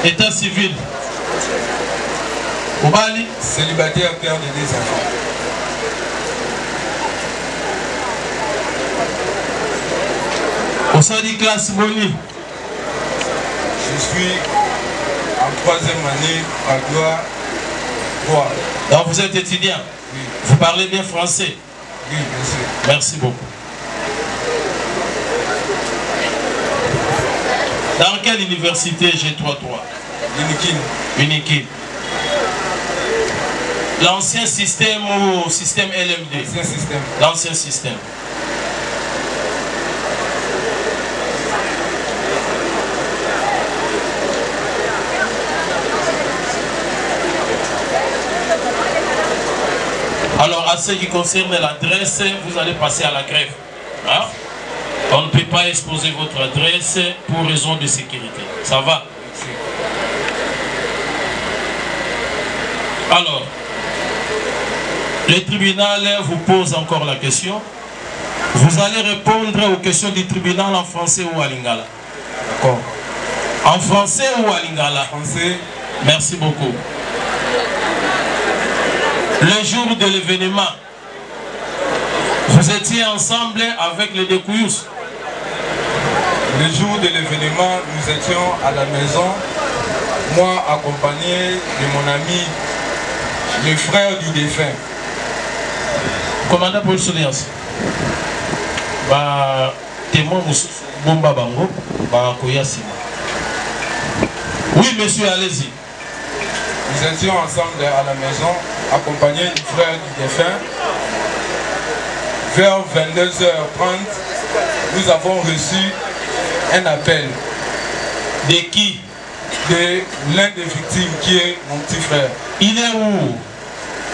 État civil. Obali. Célibataire, père de 2 enfants. Au sein de classe Boni. Je suis en 3e année à Gloire. Donc vous êtes étudiant? Oui. Vous parlez bien français? Oui, bien sûr. Merci beaucoup. Dans quelle université G33? Unikin. Unikin. L'ancien système ou système LMD? L'ancien système. L'ancien système. Alors, à ce qui concerne l'adresse, vous allez passer à la grève. Hein? On ne peut pas exposer votre adresse pour raison de sécurité. Ça va? Alors, le tribunal vous pose encore la question. Vous allez répondre aux questions du tribunal en français ou à lingala. D'accord. En français ou à lingala? Français. Merci beaucoup. Le jour de l'événement, vous étiez ensemble avec les Découyous. Le jour de l'événement, nous étions à la maison, moi accompagné de mon ami, le frère du défunt. Commandant police audience. Bah, témoin Bomba Bango, bah, Koyasima. Oui, monsieur, allez-y. Nous étions ensemble à la maison, accompagnés du frère du défunt. Vers 22h30, nous avons reçu un appel. De qui? De l'un des victimes qui est mon petit frère. Il est où?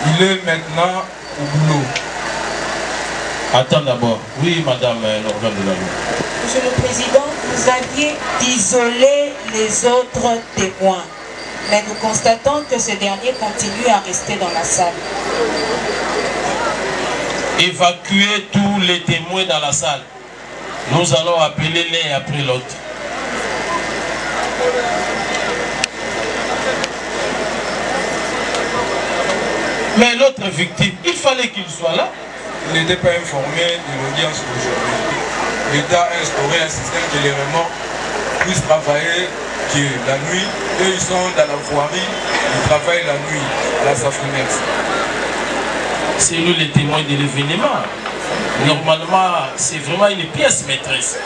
Il est maintenant au boulot. Attends d'abord. Oui, madame l'organe de la loi. Monsieur le Président, vous aviez isolé les autres témoins. Mais nous constatons que ce dernier continue à rester dans la salle. Évacuez tous les témoins dans la salle. Nous allons appeler l'un après l'autre. Mais l'autre victime, il fallait qu'il soit là. Il n'était pas informé de l'audience d'aujourd'hui. L'État a instauré un système que les remords puissent travailler que la nuit. Eux, ils sont dans la voirie, ils travaillent la nuit à la Safrinex. C'est lui le témoin de l'événement. Normalement, c'est vraiment une pièce maîtresse.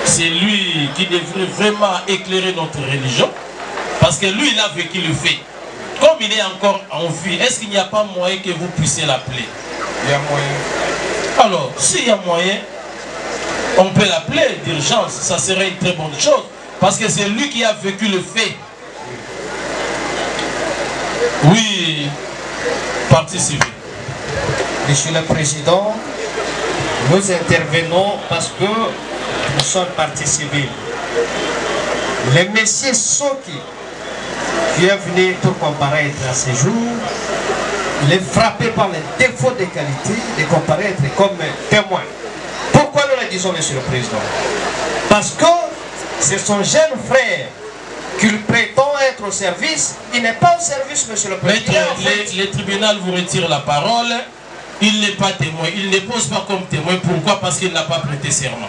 C'est lui qui devrait vraiment éclairer notre religion. Parce que lui, il a vécu le fait. Comme il est encore en vie, est-ce qu'il n'y a pas moyen que vous puissiez l'appeler? Il y a moyen. Alors, s'il y a moyen, on peut l'appeler d'urgence. Ça serait une très bonne chose. Parce que c'est lui qui a vécu le fait. Oui, partie civile. Monsieur le Président, nous intervenons parce que nous sommes partie civile. Le monsieur Soki, qui est venu pour comparaître à ce jour, il est frappé par les défauts de qualité de comparaître comme témoin. Pourquoi nous le disons, Monsieur le Président? Parce que c'est son jeune frère qu'il prétend être au service. Il n'est pas au service, Monsieur le Président. Le tribunal vous retire la parole. Il n'est pas témoin. Il ne pose pas comme témoin. Pourquoi? Parce qu'il n'a pas prêté serment.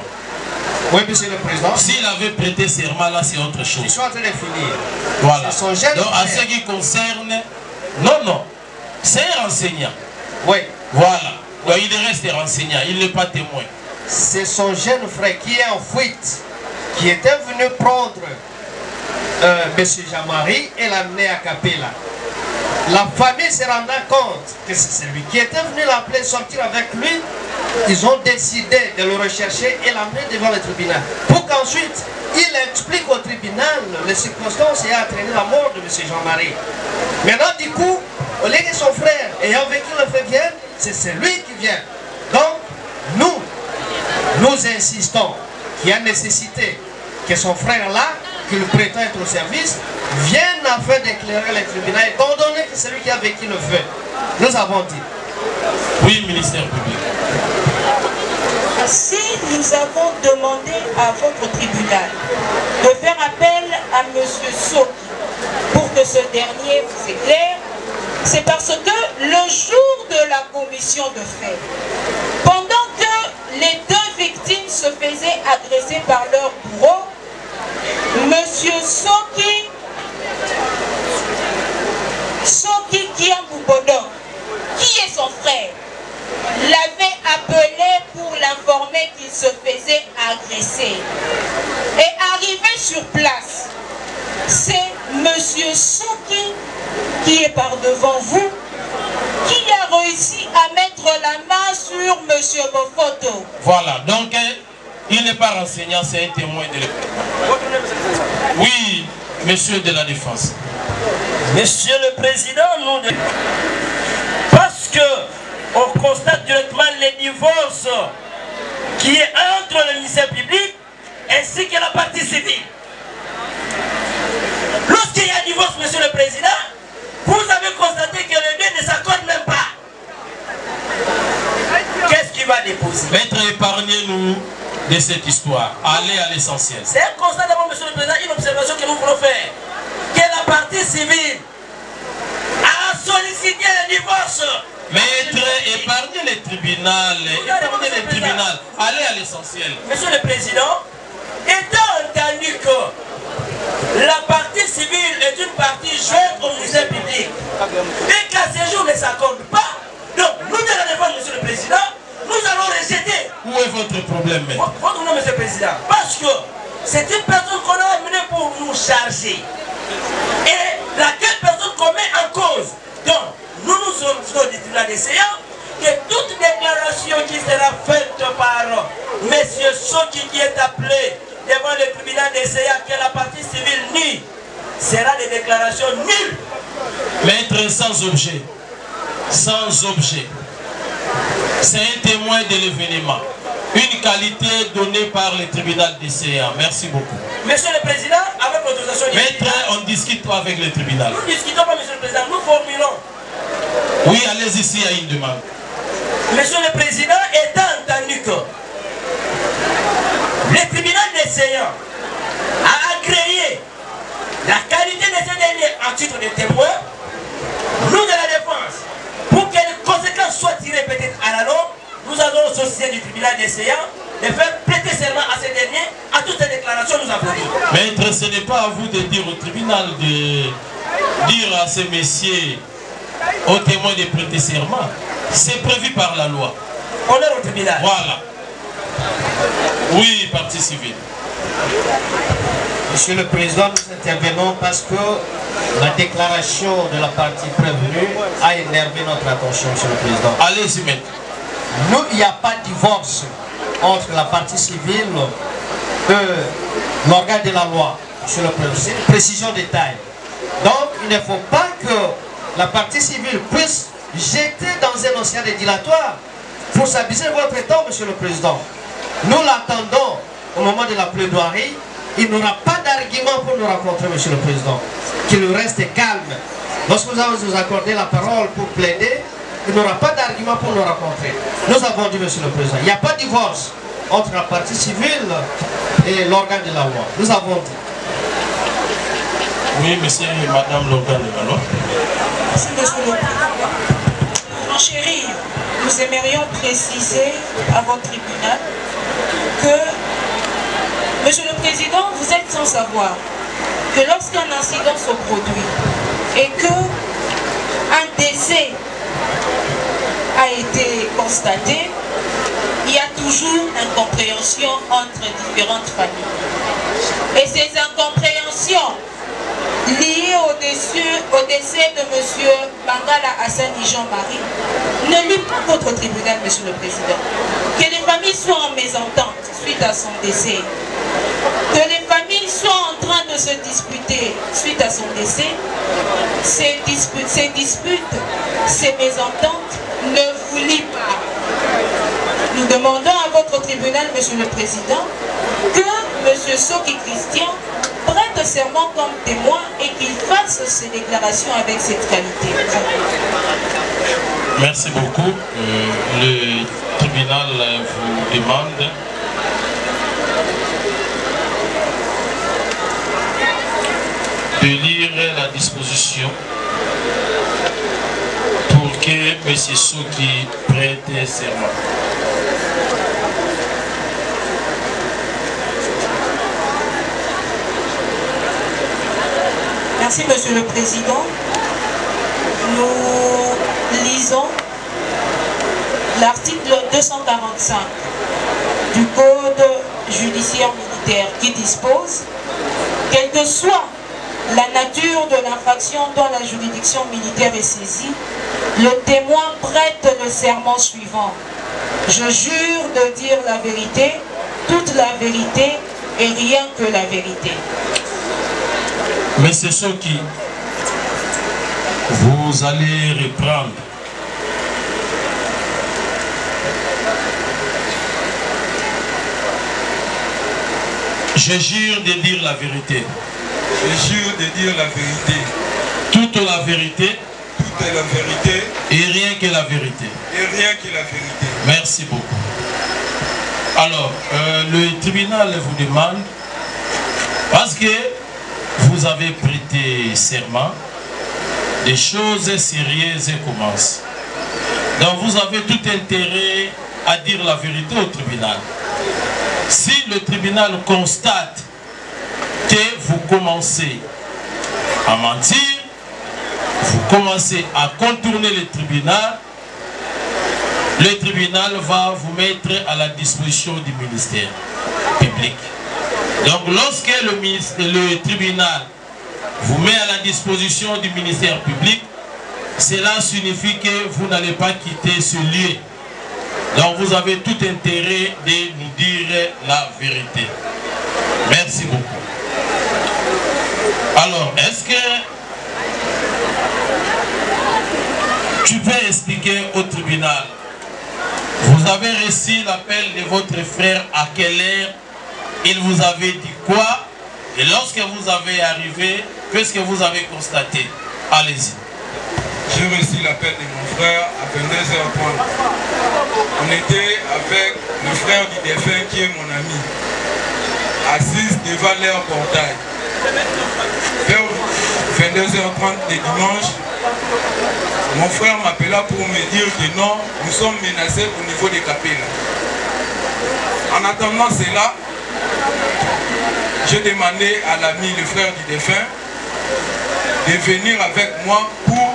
Oui, Monsieur le Président. S'il avait prêté serment, là, c'est autre chose. Je suis en train de finir. Voilà. Son jeune donc, à frère. ce qui concerne... Non, non. C'est un enseignant. Oui. Voilà. Donc, il reste enseignant. Il n'est pas témoin. C'est son jeune frère qui est en fuite, qui était venu prendre M. Jean-Marie et l'amener à Capella. La famille se rendant compte que c'est celui qui était venu l'appeler, sortir avec lui. Ils ont décidé de le rechercher et l'amener devant le tribunal. Pour qu'ensuite, il explique au tribunal les circonstances et a entraîné la mort de M. Jean-Marie. Maintenant, du coup, au lieu que son frère ayant vécu le fait vienne, c'est celui qui vient. Donc, nous insistons qu'il y a nécessité que son frère là, qu'il prétend être au service, vienne afin d'éclairer le tribunal, étant donné que c'est lui qui a vécu le fait. Nous avons dit. Oui, ministère public. Si nous avons demandé à votre tribunal de faire appel à M. Soki pour que ce dernier vous éclaire, c'est parce que le jour de la commission de fait, pendant que les deux victimes se faisaient agresser par leur bourreau, M. Soki Kiambubono, qui est son frère, l'avait appelé pour l'informer qu'il se faisait agresser. Et arrivé sur place, c'est M. Soki qui est par devant vous, qui a réussi à mettre la main sur M. Bofoto. Voilà, donc il n'est pas renseignant, c'est un témoin de l'époque. Oui, monsieur de la Défense. Monsieur le Président, parce que on constate directement les divorces qui qui est entre le ministère public ainsi que la partie civile. Lorsqu'il y a divorce, Monsieur le Président, vous avez constaté que les deux ne s'accordent même pas. Qu'est-ce qui va déposer? Maître, épargnez-nous de cette histoire. Allez à l'essentiel. C'est un constat d'abord, Monsieur le Président, une observation que nous voulons faire. Que la partie civile a sollicité le divorce. Maître, épargnez les tribunaux. Épargnez les tribunaux. Allez à l'essentiel. Monsieur le Président, étant entendu que la partie civile est une partie jointe au ministère public et qu'à ce jour ne s'accorde pas, donc nous de la défense, Monsieur le Président, nous allons rejeter. Où est votre problème, maître? Votre nom, Monsieur le Président, parce que c'est une personne qu'on a amenée pour nous charger et laquelle personne qu'on met en cause. Donc, nous sommes au tribunal des séances que toute déclaration qui sera faite par M. Soki qui est appelé devant le tribunal des séances que la partie civile nie sera des déclarations nulles. Maître, sans objet. Sans objet. C'est un témoin de l'événement. Une qualité donnée par le tribunal des séances. Merci beaucoup. Monsieur le Président, avec l'autorisation du Maître, on discute pas avec le tribunal. Nous ne discutons pas, Monsieur le Président, nous formulons. Oui, allez ici, il y a une demande. Monsieur le Président, étant entendu que le tribunal des séances a agréé la qualité de ces derniers en titre de témoin, nous de la défense, pour que les conséquences soient tirées peut-être à la longue, nous allons associer du tribunal des séances de faire prêter serment à ces derniers, à toutes ces déclarations nous avons dit. Maître, ce n'est pas à vous de dire au tribunal de dire à ces messieurs, aux témoins de prêter serment. C'est prévu par la loi. On est au tribunal. Voilà. Oui, partie civile. Monsieur le Président, nous intervenons parce que la déclaration de la partie prévenue a énervé notre attention, Monsieur le Président. Allez-y, maître. Nous, il n'y a pas de divorce entre la partie civile et l'organe de la loi, Monsieur le Président. C'est une précision de taille. Donc, il ne faut pas que la partie civile puisse jeter dans un océan de dilatoire pour s'abuser de votre temps, Monsieur le Président. Nous l'attendons au moment de la plaidoirie. Il n'aura pas d'argument pour nous rencontrer, Monsieur le Président. Qu'il reste calme. Lorsque nous allons nous accorder la parole pour plaider, il n'aura pas d'argument pour nous rencontrer. Nous avons dit, Monsieur le Président, il n'y a pas de divorce entre la partie civile et l'organe de la loi. Nous avons dit. Oui, monsieur et madame l'organe de la loi. Merci, Monsieur le Président. Mon chéri, nous aimerions préciser à votre tribunal que, Monsieur le Président, vous êtes sans savoir que lorsqu'un incident se produit et qu'un décès a été constaté, il y a toujours incompréhension entre différentes familles. Et ces incompréhensions liées au décès de M. Bangala Hassani Jean-Marie ne lient pas votre tribunal, Monsieur le Président. Que les familles soient en mésentente suite à son décès, que les familles soient en train de se disputer suite à son décès, ces disputes, ces mésententes ne vous lient pas. Nous demandons à votre tribunal, Monsieur le Président, que M. Soki Christian prête serment comme témoin et qu'il fasse ses déclarations avec cette qualité. Merci beaucoup. Le tribunal vous demande de lire la disposition pour que M. Soki prête serment. Merci, Monsieur le Président. Nous lisons l'article 245 du Code judiciaire militaire qui dispose, quelle que soit la nature de l'infraction dont la juridiction militaire est saisie, le témoin prête le serment suivant. Je jure de dire la vérité, toute la vérité et rien que la vérité. Mais c'est ce qui vous allez reprendre. Je jure de dire la vérité. Je jure de dire la vérité. Toute la vérité. Toute la vérité. Et rien que la vérité. Et rien que la vérité. Merci beaucoup. Alors, le tribunal vous demande, parce que vous avez prêté serment, des choses sérieuses commencent. Donc vous avez tout intérêt à dire la vérité au tribunal. Si le tribunal constate que vous commencez à mentir, vous commencez à contourner le tribunal va vous mettre à la disposition du ministère public. Donc lorsque le tribunal vous met à la disposition du ministère public, cela signifie que vous n'allez pas quitter ce lieu. Donc vous avez tout intérêt de nous dire la vérité. Merci beaucoup. Alors, est-ce que tu peux expliquer au tribunal, vous avez reçu l'appel de votre frère à quelle heure, il vous avait dit quoi, et lorsque vous avez arrivé, qu'est-ce que vous avez constaté? Allez-y. J'ai reçu l'appel de mon frère à 22h30. On était avec le frère du défunt qui est mon ami, assis devant leur portail. Vers 22h30 de dimanche, mon frère m'appela pour me dire que non, nous sommes menacés au niveau des Capella. En attendant cela, j'ai demandé à l'ami, le frère du défunt, de venir avec moi pour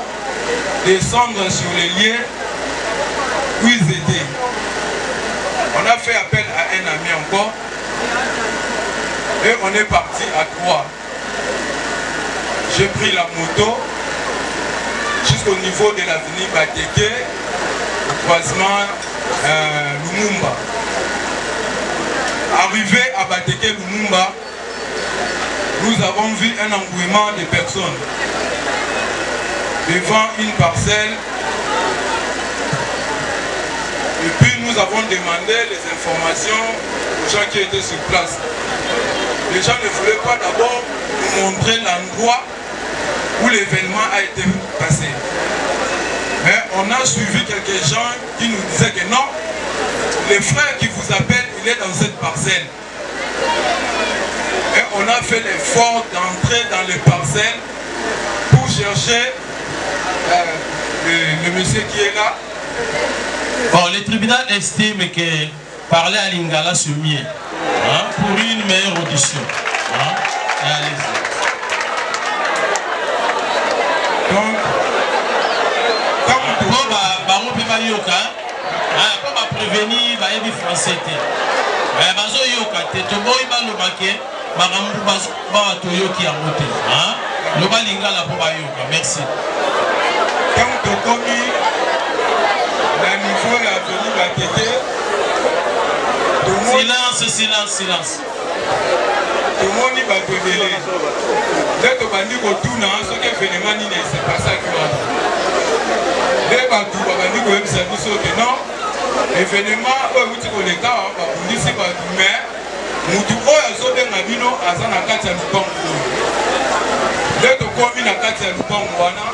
descendre sur les lieux où ils étaient. On a fait appel à un ami encore et on est parti à 3. J'ai pris la moto jusqu'au niveau de l'avenue Bateke, au croisement Lumumba. Arrivé à Bateke Lumumba, nous avons vu un engouement de personnes devant une parcelle. Et puis nous avons demandé les informations aux gens qui étaient sur place. Les gens ne voulaient pas d'abord nous montrer l'endroit où l'événement a été passé. Mais on a suivi quelques gens qui nous disaient que non, le frère qui vous appelle, il est dans cette parcelle. Et on a fait l'effort d'entrer dans les parcelles pour chercher le monsieur qui est là. Bon, le tribunal estime que parler à Lingala c'est mieux, hein, pour une meilleure audition. Hein, et allez-y. Donc, comme pour prévenir les Français. Mais bazo yoka te to boy ba lo baké makambu ba to yoki ya moté. Hein? Lo ba lingala po ba yoka. Merci. Quand to komi la niveau ya venu ba kété. Silence. Tout le monde va te mêler. Dès que bandi ko tuna ce que événement ni c'est pas ça qui va. Dès que tu vas bandi ko ebisa biso que non. Événement où tu connais pas ba bundisi ba mais mutu oyo azobenga bino aza na kati ya lupango. Dès que komi na kati ya lupango wana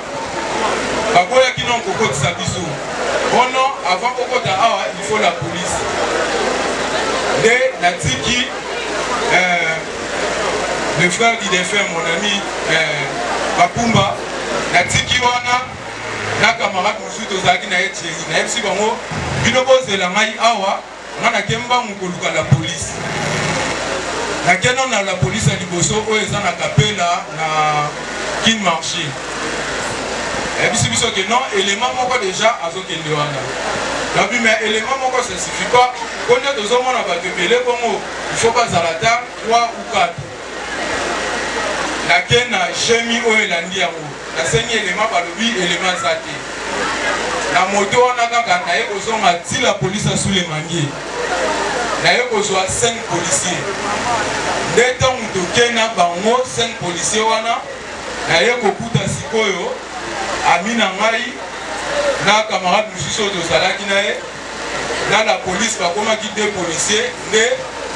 bakoya kino kokotisa biso. Bono avant kokota awa il faut la police. Et Natiki, le frère du défunt, mon ami Bapumba, Natiki wana, na camarade Moussou Tozaki na Etieri, na MC Bango, Binobo Zelangai Awa, on a Kemba Mukoluka la police. Na Kenon na la police à Liboso, Oezan na Capella, na Kin Marché. Et puis c'est que non, élément moko déjà à Zokende wana. Mais élément moko ça suffit pas. Quand on a deux hommes on va te mêler comme il faut pas zalata 3 ou 4. La ken a chemi o elandi yango. La seigne élément par le 8 élément zate. La moto on a kaka na ye kozonga ti la police a sous les manguiers. Na ye kozwa 5 policiers. Dès temps to kena bango 5 policiers wana na ye kokuta sikoyo amina ngai na camarade Moussou Tozalaki na ye na la police bakoma ki deux policiers ne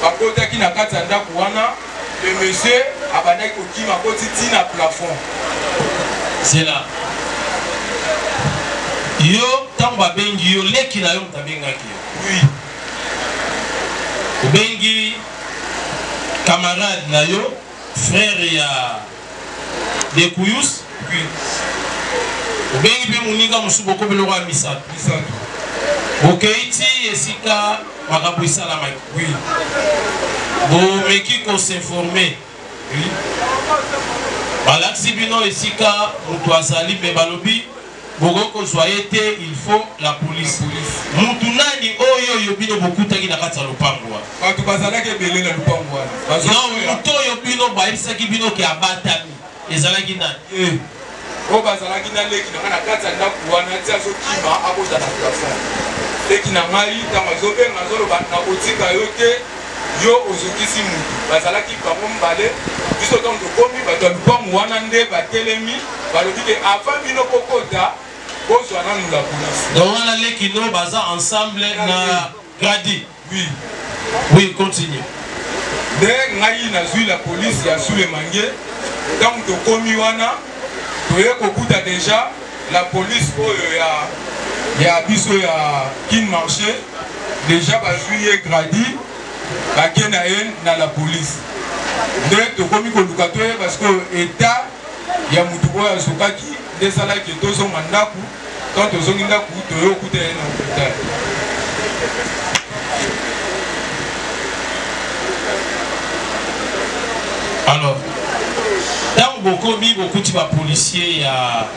bakotaki na kati ya ndako wana le monsieur abandaki kokima koti tina plafond. C'est là. Yo tant babengi yo leki na yo mutabengaki yo. Oui. Obengi camarade na yo frère ya de Kuyus. Oui. Obengi pe muninga musubo ko biloko ya misato. Okeiti esika makabu isalamaki. Oui. Bomeki ko s'informer. Oui. Balaksi bino esika mutu azali me balobi boko zoyete il faut la police. Mutu nani oyo yo bino bokutaki na kati ya lupango wana. Batu bazalaki ebele na lupango wana. Non, mutu oyo bino bayebisaki bino ke abatami ezalaki nani? O bazalaki na leki na kati ya ndako wana ti azokima abota na plafond. Leki na ngai ntango azobenga azoloba na kotika yo te yo ozokisi mutu. Bazalaki bango mbale biso ntango tokomi bato ya lupango wana nde batelemi balobi ke avant bino kokota bozwa nanu la police. Donc wana leki no baza ensemble na gradi. Oui. Oui, continue. Nde ngai nazwi la police ya Sulemange ntango tokomi wana toye kokuta déjà la police oyo ya biso ya kin marché déjà bazwi ye gradi bake na ye na la police nde tokomi koluka toye parce que état ya mutu oyo azokaki nde esalaki tozonga ndako quand tozongi ndako toye okuta ye na hôpital. Alors, tant beaucoup de policiers à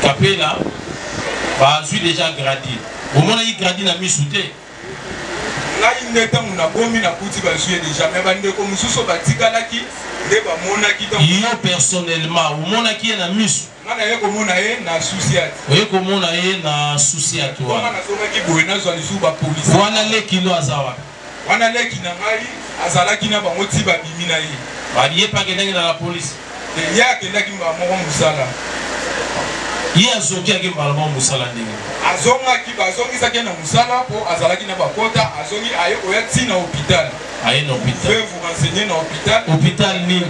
Capella, bazui déjà gradi. Au moment où il gradi na misouté. Ngai neta muna bomi na kuti bazui déjà mais bande ko mususo batikalaki nde ba monaki tant. Yo personnellement, au moment où il na misu. Ngana ye ko mona ye na souciat. Oye ko mona ye na souciat wa. Ngana songa ki boena zo lisu ba police. Wana le kilo azawa. Wana le kina ngai azalaki na bango ti ba bimina ye. Baliye pa kendenge na la police. Et ya kendaki mba moko musala. Ye azoki aki mbalamo musala ndenge. Azongaki bazongisaki na musala po azalaki na bakota azongi aye koya ti na hôpital. Aye na hôpital. Vous renseigner na hôpital. Hôpital nini?